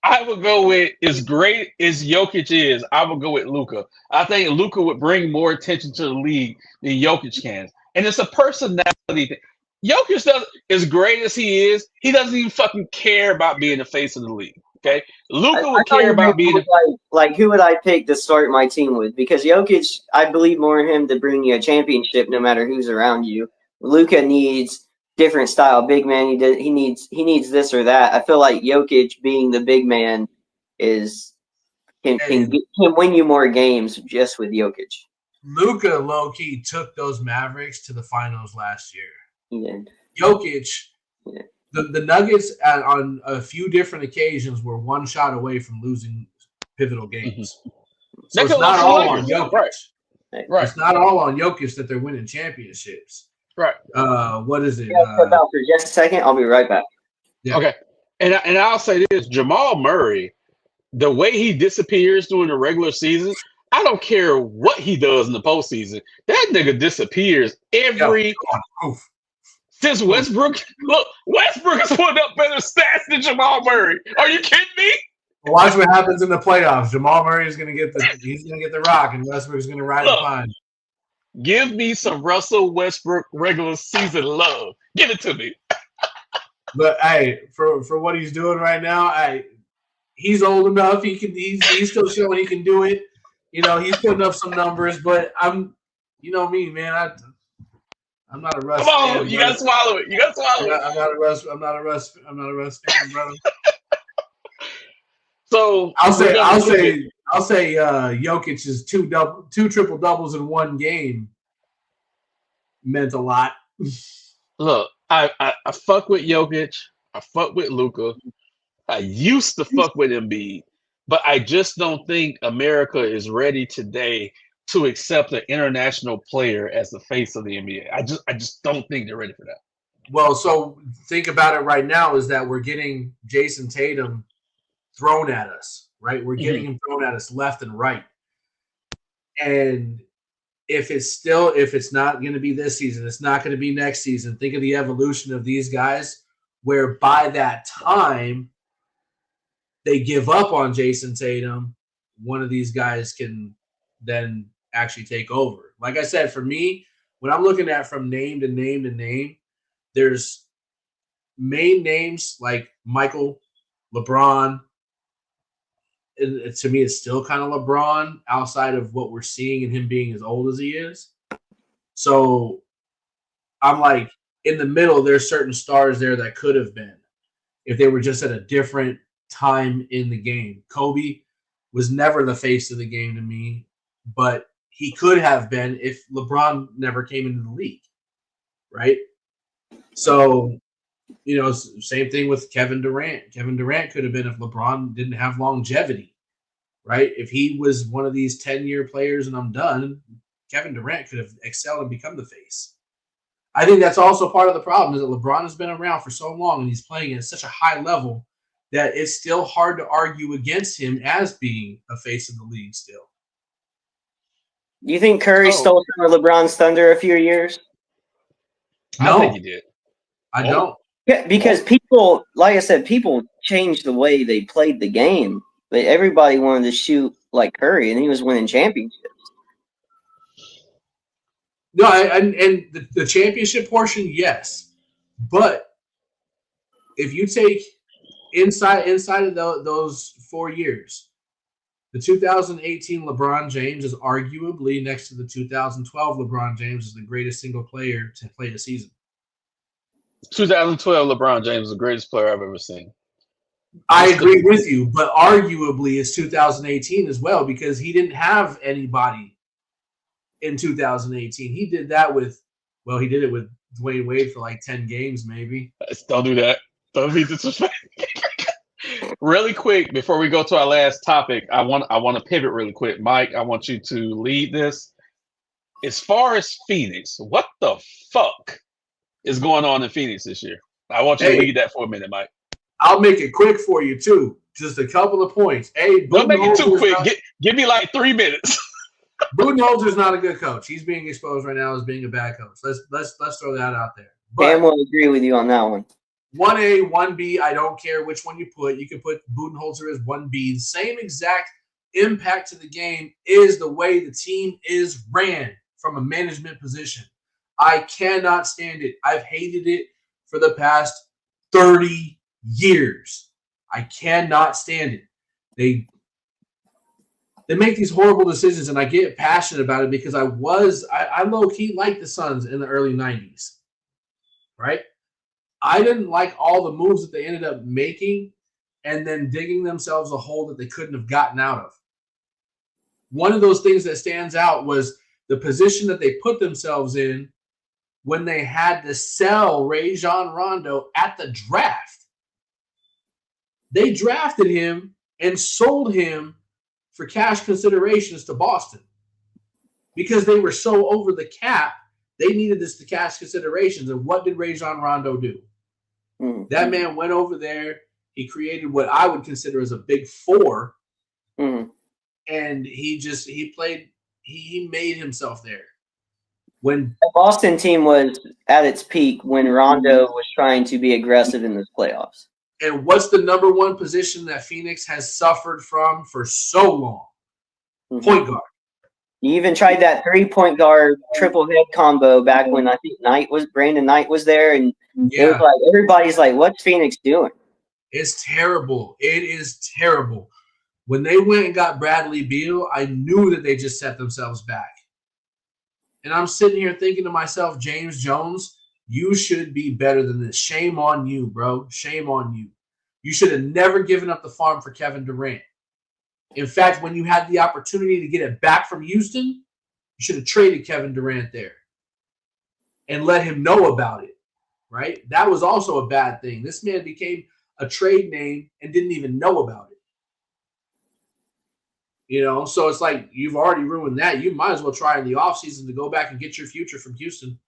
I would go with as great as Jokic is. I would go with Luka. I think Luka would bring more attention to the league than Jokic can, and it's a personality thing. Jokic does as great as he is. He doesn't even fucking care about being the face of the league. Okay, I Luka would thought care you meant about being. like who would I pick to start my team with? Because Jokic, I believe more in him to bring you a championship, no matter who's around you. Luka needs different style big man. He needs this or that. I feel like Jokic being the big man can win you more games just with Jokic. Luka low key took those Mavericks to the finals last year. He did. Jokic, Yeah. the Nuggets on a few different occasions were one shot away from losing pivotal games. So it's not all on Jokic. Right. It's not all on Jokic that they're winning championships. Right. What is it? Step out for just a second. I'll be right back. Yeah. Okay. And I'll say this: Jamal Murray, the way he disappears during the regular season, I don't care what he does in the postseason. That nigga disappears every. Since Westbrook, look, Westbrook has put up better stats than Jamal Murray. Are you kidding me? Watch what happens in the playoffs. Jamal Murray is going to get the rock, and Westbrook's going to ride the pine. Give me some Russell Westbrook regular season love. Give it to me. But hey, for what he's doing right now, he's old enough. He's still showing he can do it. You know, he's putting up some numbers. But you know me, man. I'm not a Russ. Come on, you gotta swallow it. I'm not a Russ fan, brother. So I'll say Jokic's two triple doubles in one game meant a lot. Look, I fuck with Jokic. I fuck with Luka. I used to fuck with Embiid, but I just don't think America is ready today to accept an international player as the face of the NBA. I just don't think they're ready for that. Well, so think about it right now is that we're getting Jason Tatum thrown at us, right? We're getting him thrown at us left and right. And if it's not going to be this season, it's not going to be next season. Think of the evolution of these guys where by that time they give up on Jason Tatum. One of these guys can then actually take over. Like I said, for me, when I'm looking at from name to name to name, there's main names like Michael, LeBron. And to me, it's still kind of LeBron outside of what we're seeing in him being as old as he is. So I'm like, in the middle, there's certain stars there that could have been if they were just at a different time in the game. Kobe was never the face of the game to me, but he could have been if LeBron never came into the league, right? So, you know, same thing with Kevin Durant. Kevin Durant could have been if LeBron didn't have longevity, right? If he was one of these 10-year players and I'm done, Kevin Durant could have excelled and become the face. I think that's also part of the problem is that LeBron has been around for so long and he's playing at such a high level that it's still hard to argue against him as being a face of the league still. Do you think Curry stole some of LeBron's thunder a few years? No, I think he did. I don't. Yeah, because people, like I said, people changed the way they played the game. But everybody wanted to shoot like Curry, and he was winning championships. No, and the championship portion, yes. But if you take inside of those 4 years, the 2018 LeBron James is arguably next to the 2012 LeBron James is the greatest single player to play a season. 2012 LeBron James is the greatest player I've ever seen. I agree with you, but arguably it's 2018 as well because he didn't have anybody in 2018. He did that he did it with Dwayne Wade for like 10 games maybe. Don't do that. Don't be disrespectful. Really quick, before we go to our last topic, I want to pivot really quick. Mike, I want you to lead this. As far as Phoenix, what the fuck is going on in Phoenix this year? I want you to lead that for a minute, Mike. I'll make it quick for you too. Just a couple of points. Hey, Don't make it too quick. Not, give me like 3 minutes. Budenholzer's not a good coach. He's being exposed right now as being a bad coach. Let's throw that out there. But Sam will agree with you on that one. 1A, 1B, I don't care which one you put. You can put Budenholzer as 1B. The same exact impact to the game is the way the team is ran from a management position. I cannot stand it. I've hated it for the past 30 years. I cannot stand it. They make these horrible decisions, and I get passionate about it because I low-key liked the Suns in the early 90s, right? I didn't like all the moves that they ended up making and then digging themselves a hole that they couldn't have gotten out of. One of those things that stands out was the position that they put themselves in when they had to sell Rajon Rondo at the draft. They drafted him and sold him for cash considerations to Boston because they were so over the cap. They needed this to cash considerations. And what did Rajon Rondo do? Mm-hmm. That man went over there. He created what I would consider as a big four. Mm-hmm. And he made himself there. When the Boston team was at its peak when Rondo was trying to be aggressive in those playoffs. And what's the number one position that Phoenix has suffered from for so long? Mm-hmm. Point guard. You even tried that 3-point guard triple head combo back when I think Brandon Knight was there, and it was like everybody's like, "What's Phoenix doing?" It's terrible. It is terrible. When they went and got Bradley Beal, I knew that they just set themselves back. And I'm sitting here thinking to myself, James Jones, you should be better than this. Shame on you, bro. Shame on you. You should have never given up the farm for Kevin Durant. In fact, when you had the opportunity to get it back from Houston, you should have traded Kevin Durant there and let him know about it, right? That was also a bad thing. This man became a trade name and didn't even know about it. You know, so it's like you've already ruined that. You might as well try in the offseason to go back and get your future from Houston.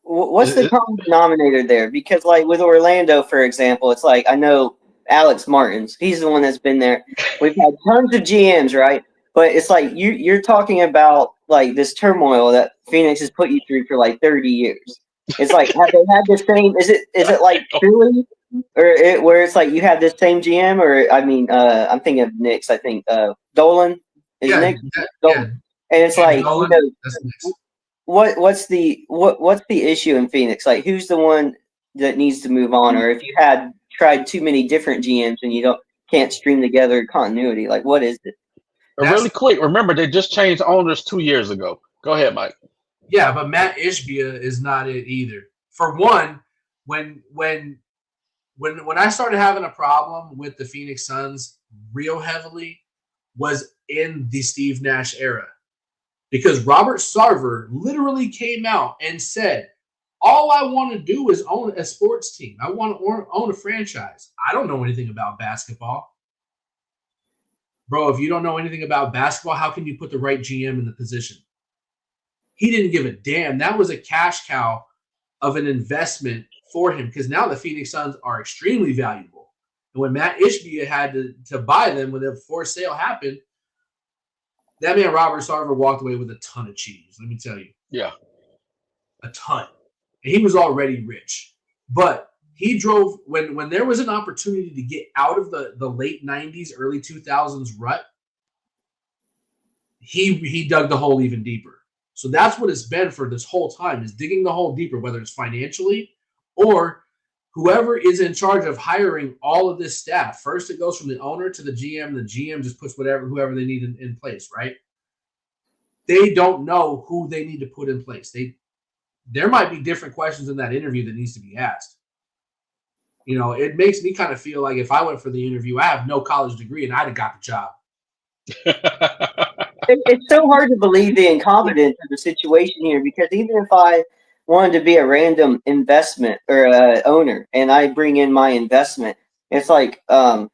What's the common denominator there? Because, like, with Orlando, for example, it's like I know Alex Martins. He's the one that's been there. We've had tons of GMs, right? But it's like you're talking about, like, this turmoil that Phoenix has put you through for, like, 30 years. It's like, have they had the same – is it like Philly? Or where it's like you have this same GM, or I mean, I'm thinking of Knicks. I think Dolan is Knicks. And it's like, Dolan, you know, what's the issue in Phoenix? Like, who's the one that needs to move on, or if you had tried too many different GMs and you can't string together continuity, like what is it? Really quick, remember they just changed owners 2 years ago. Go ahead, Mike. Yeah, but Matt Ishbia is not it either. For one, when I started having a problem with the Phoenix Suns real heavily was in the Steve Nash era. Because Robert Sarver literally came out and said, all I want to do is own a sports team. I want to own a franchise. I don't know anything about basketball. Bro, if you don't know anything about basketball, how can you put the right GM in the position? He didn't give a damn. That was a cash cow of an investment for him, because now the Phoenix Suns are extremely valuable. And when Matt Ishbia had to buy them when the forced sale happened, that man Robert Sarver walked away with a ton of cheese, let me tell you. Yeah. A ton. And he was already rich. But he drove, when there was an opportunity to get out of the late 90s, early 2000s rut, he dug the hole even deeper. So that's what it's been for this whole time, is digging the hole deeper, whether it's financially or whoever is in charge of hiring all of this staff. First, it goes from the owner to the GM. The GM just puts whoever they need in place, right? They don't know who they need to put in place. There might be different questions in that interview that needs to be asked. You know, it makes me kind of feel like if I went for the interview, I have no college degree and I'd have got the job. It's so hard to believe the incompetence of the situation here, because even if I wanted to be a random investment or owner and I bring in my investment, it's like, don't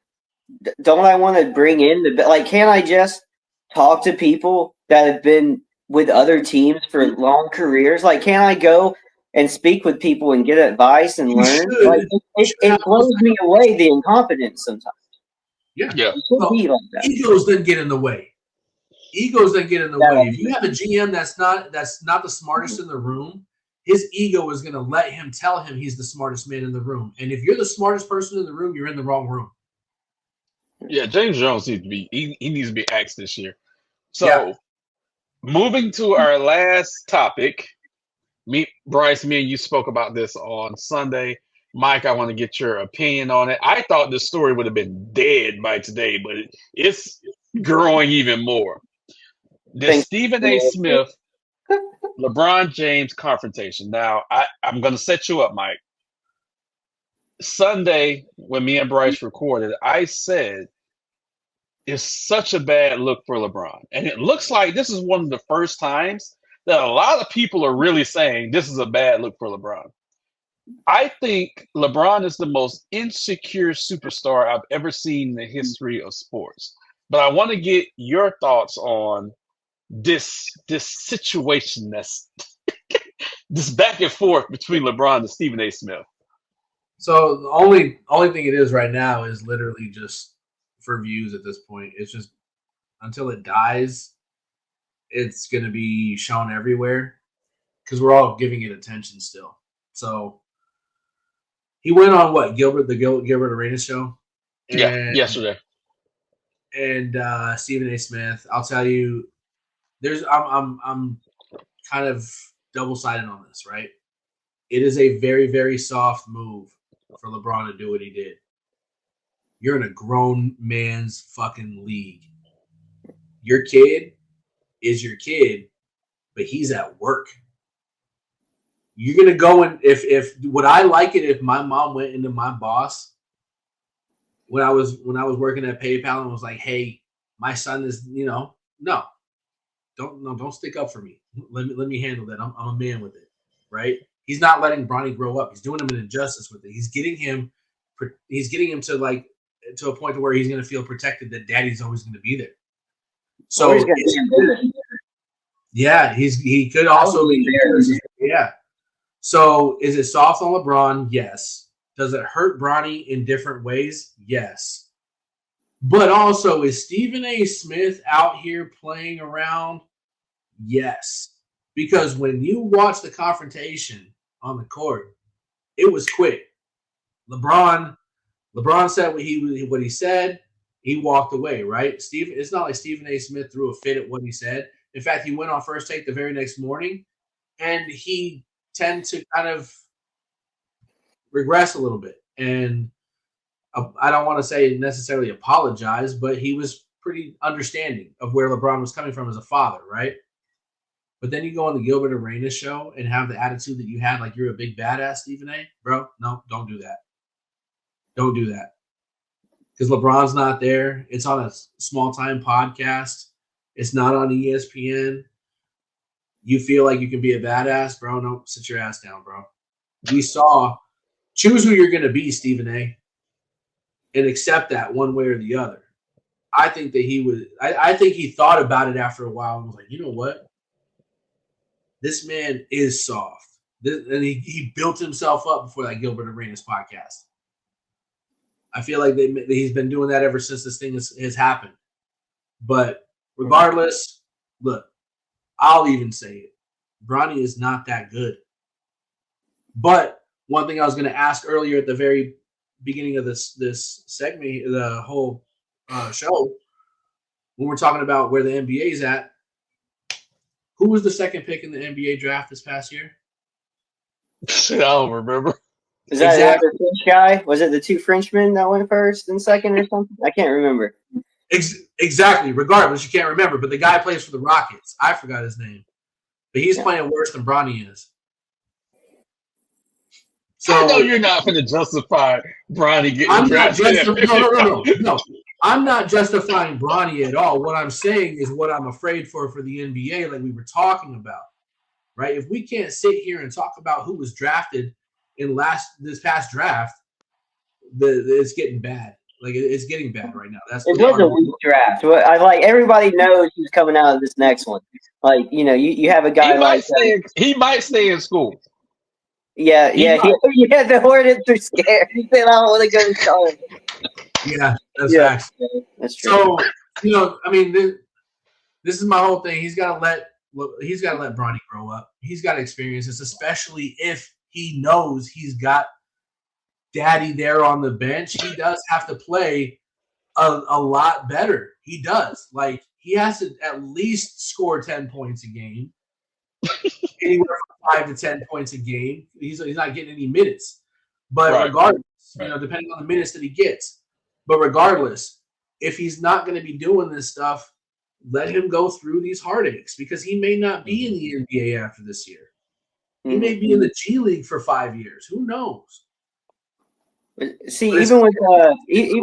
I want to bring in can't I just talk to people that have been with other teams for long careers? Like, can't I go and speak with people and get advice and learn. Like it blows me away, the incompetence sometimes. Yeah. It should be like that. Egos then get in the way. Egos then get in the way. If you have a GM that's not the smartest in the room, his ego is going to let him tell him he's the smartest man in the room. And if you're the smartest person in the room, you're in the wrong room. Yeah, James Jones needs to be he needs to be axed this year. So moving to our last topic, Bryce, me and you spoke about this on Sunday. Mike, I want to get your opinion on it. I thought this story would have been dead by today, but it's growing even more. This Stephen A. Smith, LeBron James confrontation. Now, I'm going to set you up, Mike. Sunday, when me and Bryce recorded, I said it's such a bad look for LeBron. And it looks like this is one of the first times that a lot of people are really saying this is a bad look for LeBron. I think LeBron is the most insecure superstar I've ever seen in the history of sports. But I want to get your thoughts on this situation that's this back and forth between LeBron and Stephen A. Smith. So the only thing it is right now is literally just for views at this point. It's just until it dies, it's going to be shown everywhere because we're all giving it attention still. So he went on the Gilbert Arenas show? Yesterday. And Stephen A. Smith, I'll tell you, I'm kind of double-sided on this, right? It is a very, very soft move for LeBron to do what he did. You're in a grown man's fucking league. Your kid is your kid, but he's at work. You're gonna go and if would I like it if my mom went into my boss when I was working at PayPal and was like, hey, my son is, no, don't stick up for me. Let me handle that. I'm a man with it, right? He's not letting Bronny grow up. He's doing him an injustice with it. He's getting him to a point where he's going to feel protected that daddy's always going to be there. So he could also be there. Yeah. So is it soft on LeBron? Yes. Does it hurt Bronny in different ways? Yes. But also, is Stephen A. Smith out here playing around? Yes. Because when you watch the confrontation on the court, it was quick. LeBron said what he said. He walked away, right? It's not like Stephen A. Smith threw a fit at what he said. In fact, he went on First Take the very next morning, and he tend to kind of regress a little bit. And I don't want to say necessarily apologize, but he was pretty understanding of where LeBron was coming from as a father, right? But then you go on the Gilbert Arenas show and have the attitude that you had like you're a big badass, Stephen A. Bro, no, don't do that. Don't do that. Because LeBron's not there. It's on a small-time podcast. It's not on ESPN. You feel like you can be a badass, bro? No, sit your ass down, bro. We saw – choose who you're going to be, Stephen A., and accept that one way or the other. I think that he would – I think he thought about it after a while and was like, you know what? This man is soft. And he built himself up before that Gilbert Arenas podcast. I feel like he's been doing that ever since this thing has happened. But regardless, look, I'll even say it. Bronny is not that good. But one thing I was going to ask earlier at the very beginning of this segment, the whole show, when we're talking about where the NBA is at, who was the second pick in the NBA draft this past year? I don't remember. Is that the French guy? Was it the two Frenchmen that went first and second or something? I can't remember. Exactly. Regardless, you can't remember. But the guy plays for the Rockets. I forgot his name. But he's playing worse than Bronny is. So I know you're not going to justify Bronny getting drafted. No. I'm not justifying Bronny at all. What I'm saying is what I'm afraid for the NBA, like we were talking about, right? If we can't sit here and talk about who was drafted in this past draft, it's getting bad. Like it's getting bad right now. It was a weak draft. Everybody knows who's coming out of this next one. Like you have a guy he might stay in school. Yeah, the Hornets are scared. He said, "I don't want to go to college." Yeah, that's Yeah, facts. that's true. So I mean, this is my whole thing. He's got to let Bronny grow up. He's got to experience this, especially if he knows he's got daddy there on the bench. He does have to play a lot better. He does. Like, he has to at least score 10 points a game, anywhere from 5 to 10 points a game. He's not getting any minutes. But regardless, depending on the minutes that he gets. But regardless, if he's not going to be doing this stuff, let him go through these heartaches, because he may not be in the NBA after this year. He may be in the G League for 5 years. Who knows? See, even with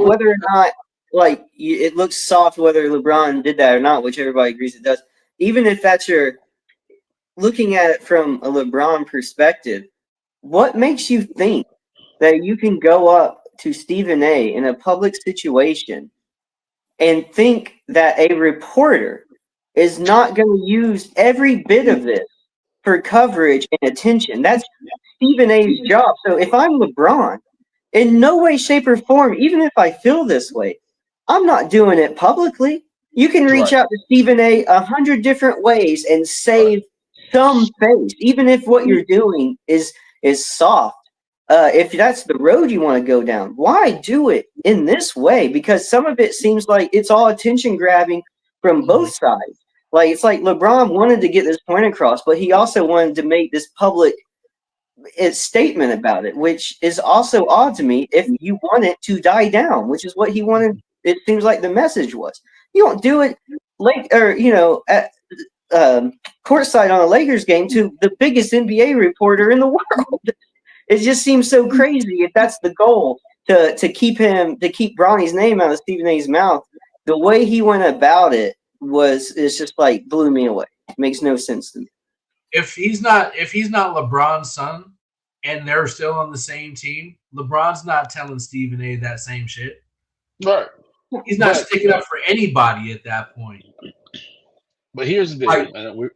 whether or not it looks soft whether LeBron did that or not, which everybody agrees it does. Even if that's your looking at it from a LeBron perspective, what makes you think that you can go up to Stephen A. in a public situation and think that a reporter is not going to use every bit of this for coverage and attention? That's Stephen A.'s job. So if I'm LeBron, in no way, shape, or form, even if I feel this way, I'm not doing it publicly. You can reach out to Stephen A. 100 different ways and save some face, even if what you're doing is soft. If that's the road you want to go down, why do it in this way? Because some of it seems like it's all attention grabbing from both sides. Like, it's like LeBron wanted to get this point across, but he also wanted to make this public statement about it, which is also odd to me. If you want it to die down, which is what he wanted, it seems like the message was. You don't do it at courtside on a Lakers game to the biggest NBA reporter in the world. It just seems so crazy if that's the goal, to keep Bronny's name out of Stephen A.'s mouth. The way he went about it is just like blew me away. It makes no sense to me. If he's not LeBron's son and they're still on the same team, LeBron's not telling Stephen A. that same shit. Right. He's not sticking up for anybody at that point. But here's the deal.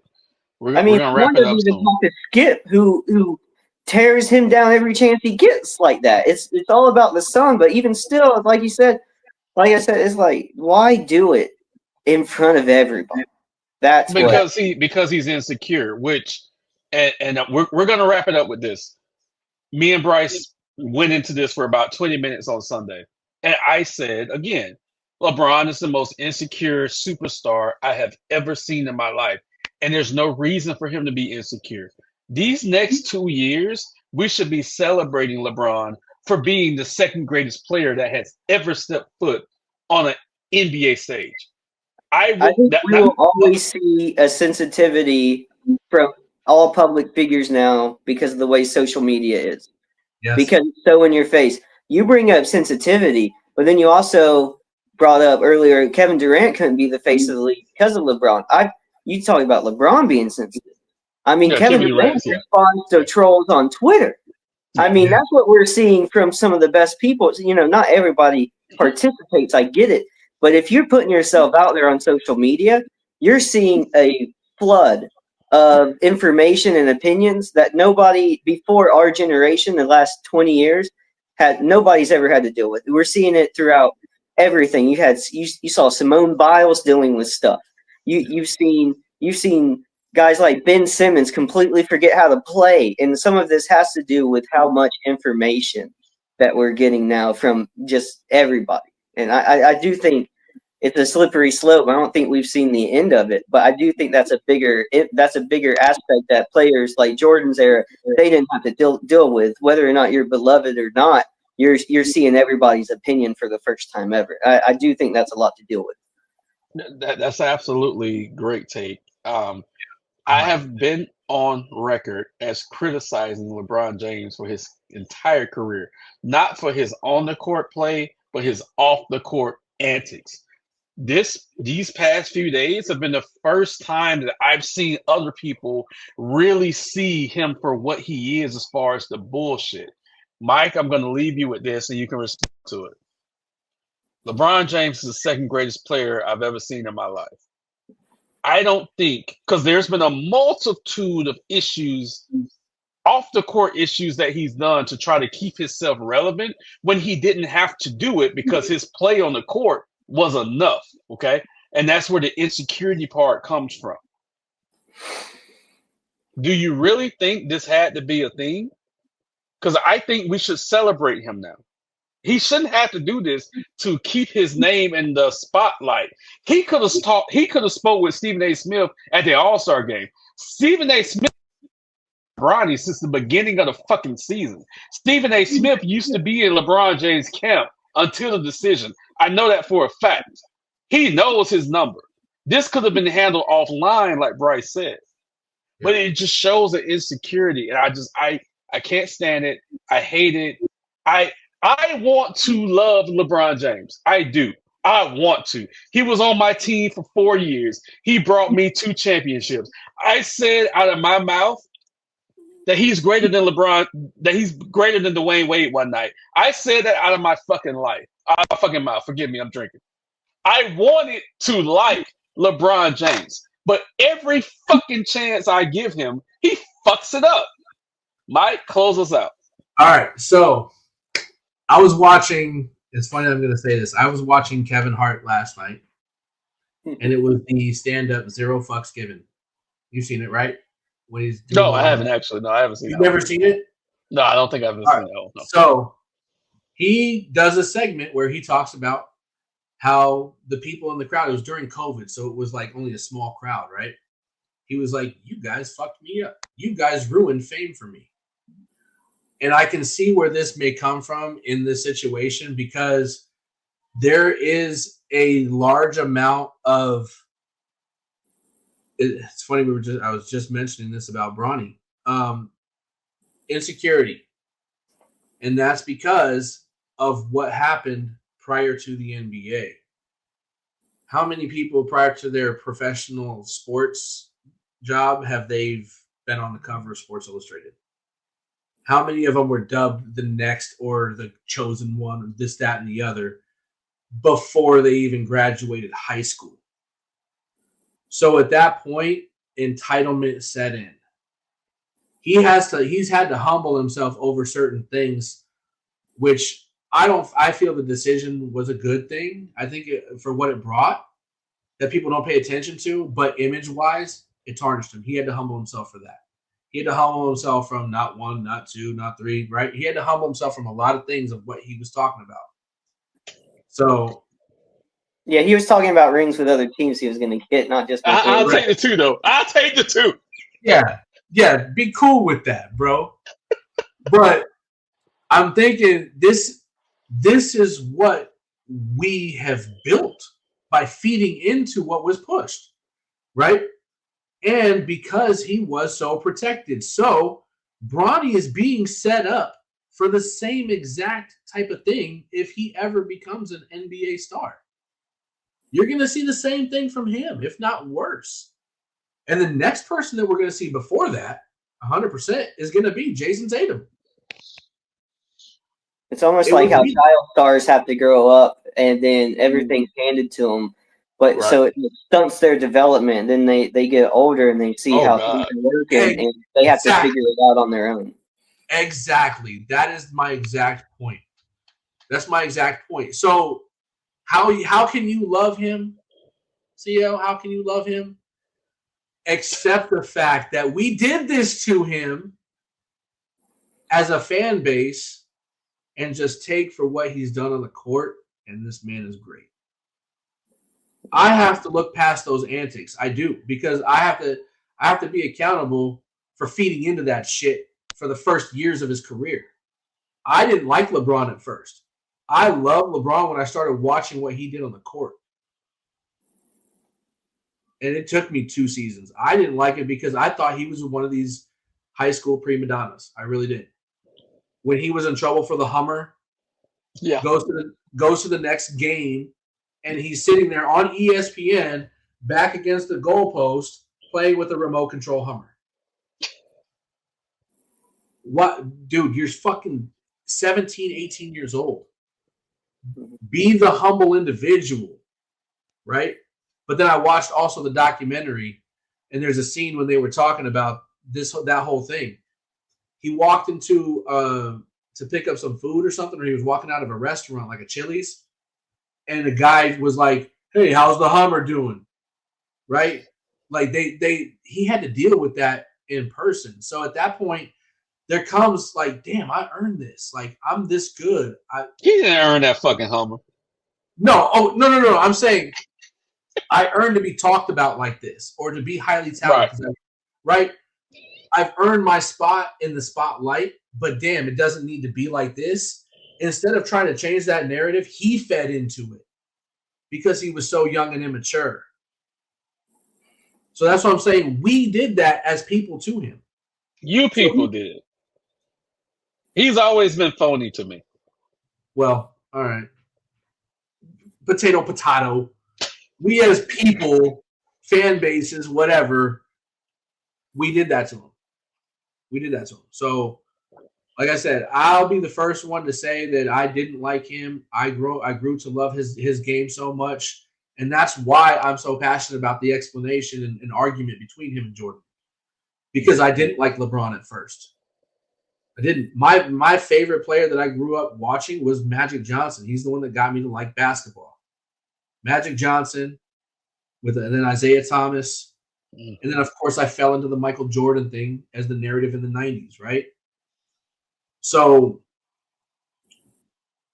We're going to wrap it up soon. Skip, who tears him down every chance he gets like that. It's all about the son, but even still, like I said, it's like, why do it in front of everybody? That's because he's insecure. And we're going to wrap it up with this. Me and Bryce went into this for about 20 minutes on Sunday, and I said again, LeBron is the most insecure superstar I have ever seen in my life, and there's no reason for him to be insecure. These next 2 years, we should be celebrating LeBron for being the second greatest player that has ever stepped foot on an NBA stage. I think we will always see a sensitivity from all public figures now because of the way social media is. Yes. Because it's so in your face. You bring up sensitivity, but then you also brought up earlier Kevin Durant couldn't be the face of the league because of LeBron. You talk about LeBron being sensitive. I mean, Kevin Durant responds to trolls on Twitter. I mean, that's what we're seeing from some of the best people. Not everybody participates. I get it. But if you're putting yourself out there on social media, you're seeing a flood of information and opinions that nobody before our generation, the last 20 years, nobody's ever had to deal with. We're seeing it throughout everything. You saw Simone Biles dealing with stuff. You've seen guys like Ben Simmons completely forget how to play, and some of this has to do with how much information that we're getting now from just everybody. And I do think it's a slippery slope. I don't think we've seen the end of it, but I do think that's a bigger aspect that players like Jordan's era, they didn't have to deal with. Whether or not you're beloved or not, you're seeing everybody's opinion for the first time ever. I do think that's a lot to deal with. That's absolutely great take. I have been on record as criticizing LeBron James for his entire career, not for his on the court play, but his off the court antics. These past few days have been the first time that I've seen other people really see him for what he is as far as the bullshit. Mike, I'm going to leave you with this and you can respond to it. LeBron James is the second greatest player I've ever seen in my life. I don't think, because there's been a multitude of issues off the court issues that he's done to try to keep himself relevant when he didn't have to do it because his play on the court was enough. Okay. And that's where the insecurity part comes from. Do you really think this had to be a thing? Because I think we should celebrate him now. He shouldn't have to do this to keep his name in the spotlight. He could have talked. He could have spoke with Stephen A. Smith at the All-Star game. Stephen A. Smith, Bronny since the beginning of the fucking season. Stephen A. Smith used to be in LeBron James' camp until the decision. I know that for a fact. He knows his number. This could have been handled offline, like Bryce said, but it just shows the insecurity, and I can't stand it. I hate it. I want to love LeBron James. I do. I want to. He was on my team for 4 years. He brought me 2 championships. I said out of my mouth that he's greater than LeBron, that he's greater than Dwayne Wade one night. I said that out of my fucking life. Out of my fucking mouth. Forgive me, I'm drinking. I wanted to like LeBron James, but every fucking chance I give him, he fucks it up. Mike, close us out. All right, so I was watching. It's funny I'm going to say this. I was watching Kevin Hart last night, and it was the stand-up Zero Fucks Given. You've seen it, right? When he's doing I haven't actually. No, I haven't seen it. You've never seen it? No, I don't think I've seen it. No. So he does a segment where he talks about how the people in the crowd, it was during COVID, so it was like only a small crowd, right? He was like, you guys fucked me up. You guys ruined fame for me. And I can see where this may come from in this situation because there is a large amount of, it's funny, I was just mentioning this about Bronny, insecurity. And that's because of what happened prior to the NBA. How many people prior to their professional sports job have they been on the cover of Sports Illustrated? How many of them were dubbed the next or the chosen one or this, that, and the other before they even graduated high school? So at that point, entitlement set in. He's had to humble himself over certain things, which I feel the decision was a good thing. I think for what it brought that people don't pay attention to, but image-wise, it tarnished him. He had to humble himself for that. He had to humble himself from not 1, not 2, not 3, right? He had to humble himself from a lot of things of what he was talking about. So, yeah, he was talking about rings with other teams he was going to get, not just. I'll take the 2, though. I'll take the 2. Yeah, be cool with that, bro. But I'm thinking this is what we have built by feeding into what was pushed, right? And because he was so protected. So Bronny is being set up for the same exact type of thing if he ever becomes an NBA star. You're going to see the same thing from him, if not worse. And the next person that we're going to see before that, 100%, is going to be Jason Tatum. It's almost like how child stars have to grow up and then everything's handed to them. But right. So it stunts their development. Then they get older and they see how things are working and they have to figure it out on their own. Exactly. That is my exact point. That's my exact point. So how can you love him, CL? How can you love him? Except the fact that we did this to him as a fan base and just take for what he's done on the court, and this man is great. I have to look past those antics. I do, because I have to be accountable for feeding into that shit for the first years of his career. I didn't like LeBron at first. I loved LeBron when I started watching what he did on the court. And it took me 2 seasons. I didn't like it because I thought he was one of these high school prima donnas. I really did. When he was in trouble for the Hummer, goes to the next game, and he's sitting there on ESPN back against the goalpost playing with a remote control Hummer. What, dude, you're fucking 17, 18 years old. Be the humble individual, right? But then I watched also the documentary, and there's a scene when they were talking about that whole thing. he walked into to pick up some food or something, or he was walking out of a restaurant like a Chili's, and the guy was like, "Hey, how's the Hummer doing?" Right? Like he had to deal with that in person. So at that point, there comes like, damn, I earned this. Like I'm this good. He didn't earn that fucking Hummer. No, oh no. I'm saying I earned to be talked about like this, or to be highly talented. Right? I've earned my spot in the spotlight, but damn, it doesn't need to be like this. Instead of trying to change that narrative, he fed into it because he was so young and immature. So that's what I'm saying. We did that as people to him. You people did. He's always been phony to me. Well, all right. Potato. We as people, fan bases, whatever, we did that to him. So, like I said, I'll be the first one to say that I didn't like him. I grew to love his game so much. And that's why I'm so passionate about the explanation and argument between him and Jordan. Because I didn't like LeBron at first. I didn't. My favorite player that I grew up watching was Magic Johnson. He's the one that got me to like basketball. Magic Johnson, and then Isaiah Thomas. And then, of course, I fell into the Michael Jordan thing as the narrative in the 90s, right? So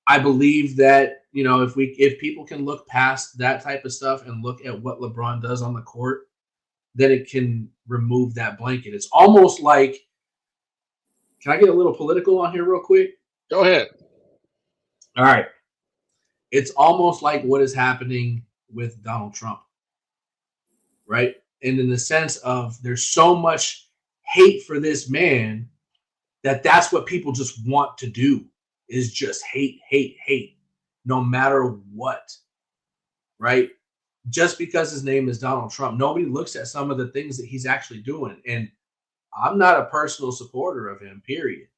I believe that, if people can look past that type of stuff and look at what LeBron does on the court, then it can remove that blanket. It's almost like, can I get a little political on here real quick? Go ahead. All right. It's almost like what is happening with Donald Trump, right? And in the sense of there's so much hate for this man that's what people just want to do is just hate, no matter what, right? Just because his name is Donald Trump, nobody looks at some of the things that he's actually doing. And I'm not a personal supporter of him, period.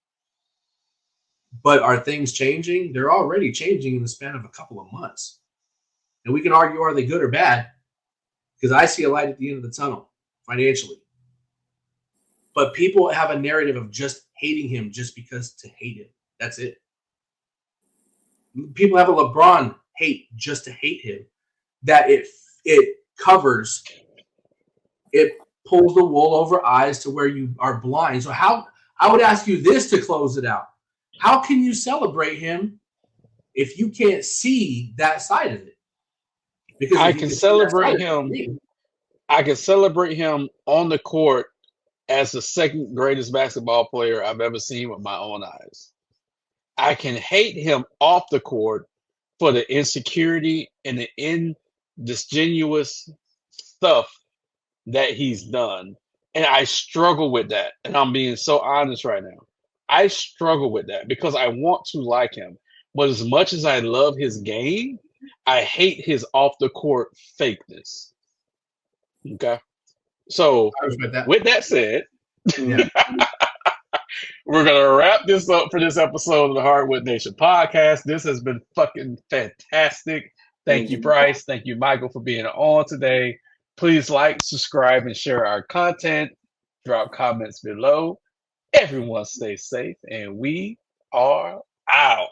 But are things changing? They're already changing in the span of a couple of months. And we can argue, are they good or bad? Because I see a light at the end of the tunnel financially. But people have a narrative of just hating him just because to hate him. That's it. People have a LeBron hate just to hate him. That it covers, it pulls the wool over eyes to where you are blind. So how, I would ask you this to close it out. How can you celebrate him if you can't see that side of it? Because I can celebrate him. I can celebrate him on the court as the second greatest basketball player I've ever seen with my own eyes. I can hate him off the court for the insecurity and the indisingenuous stuff that he's done. And I struggle with that. And I'm being so honest right now. I struggle with that because I want to like him. But as much as I love his game, I hate his off the court fakeness. Okay. So with that said, we're going to wrap this up for this episode of the Hardwood Nation podcast. This has been fucking fantastic. Thank you, Bryce. Thank you, Michael, for being on today. Please like, subscribe, and share our content. Drop comments below. Everyone stay safe, and we are out.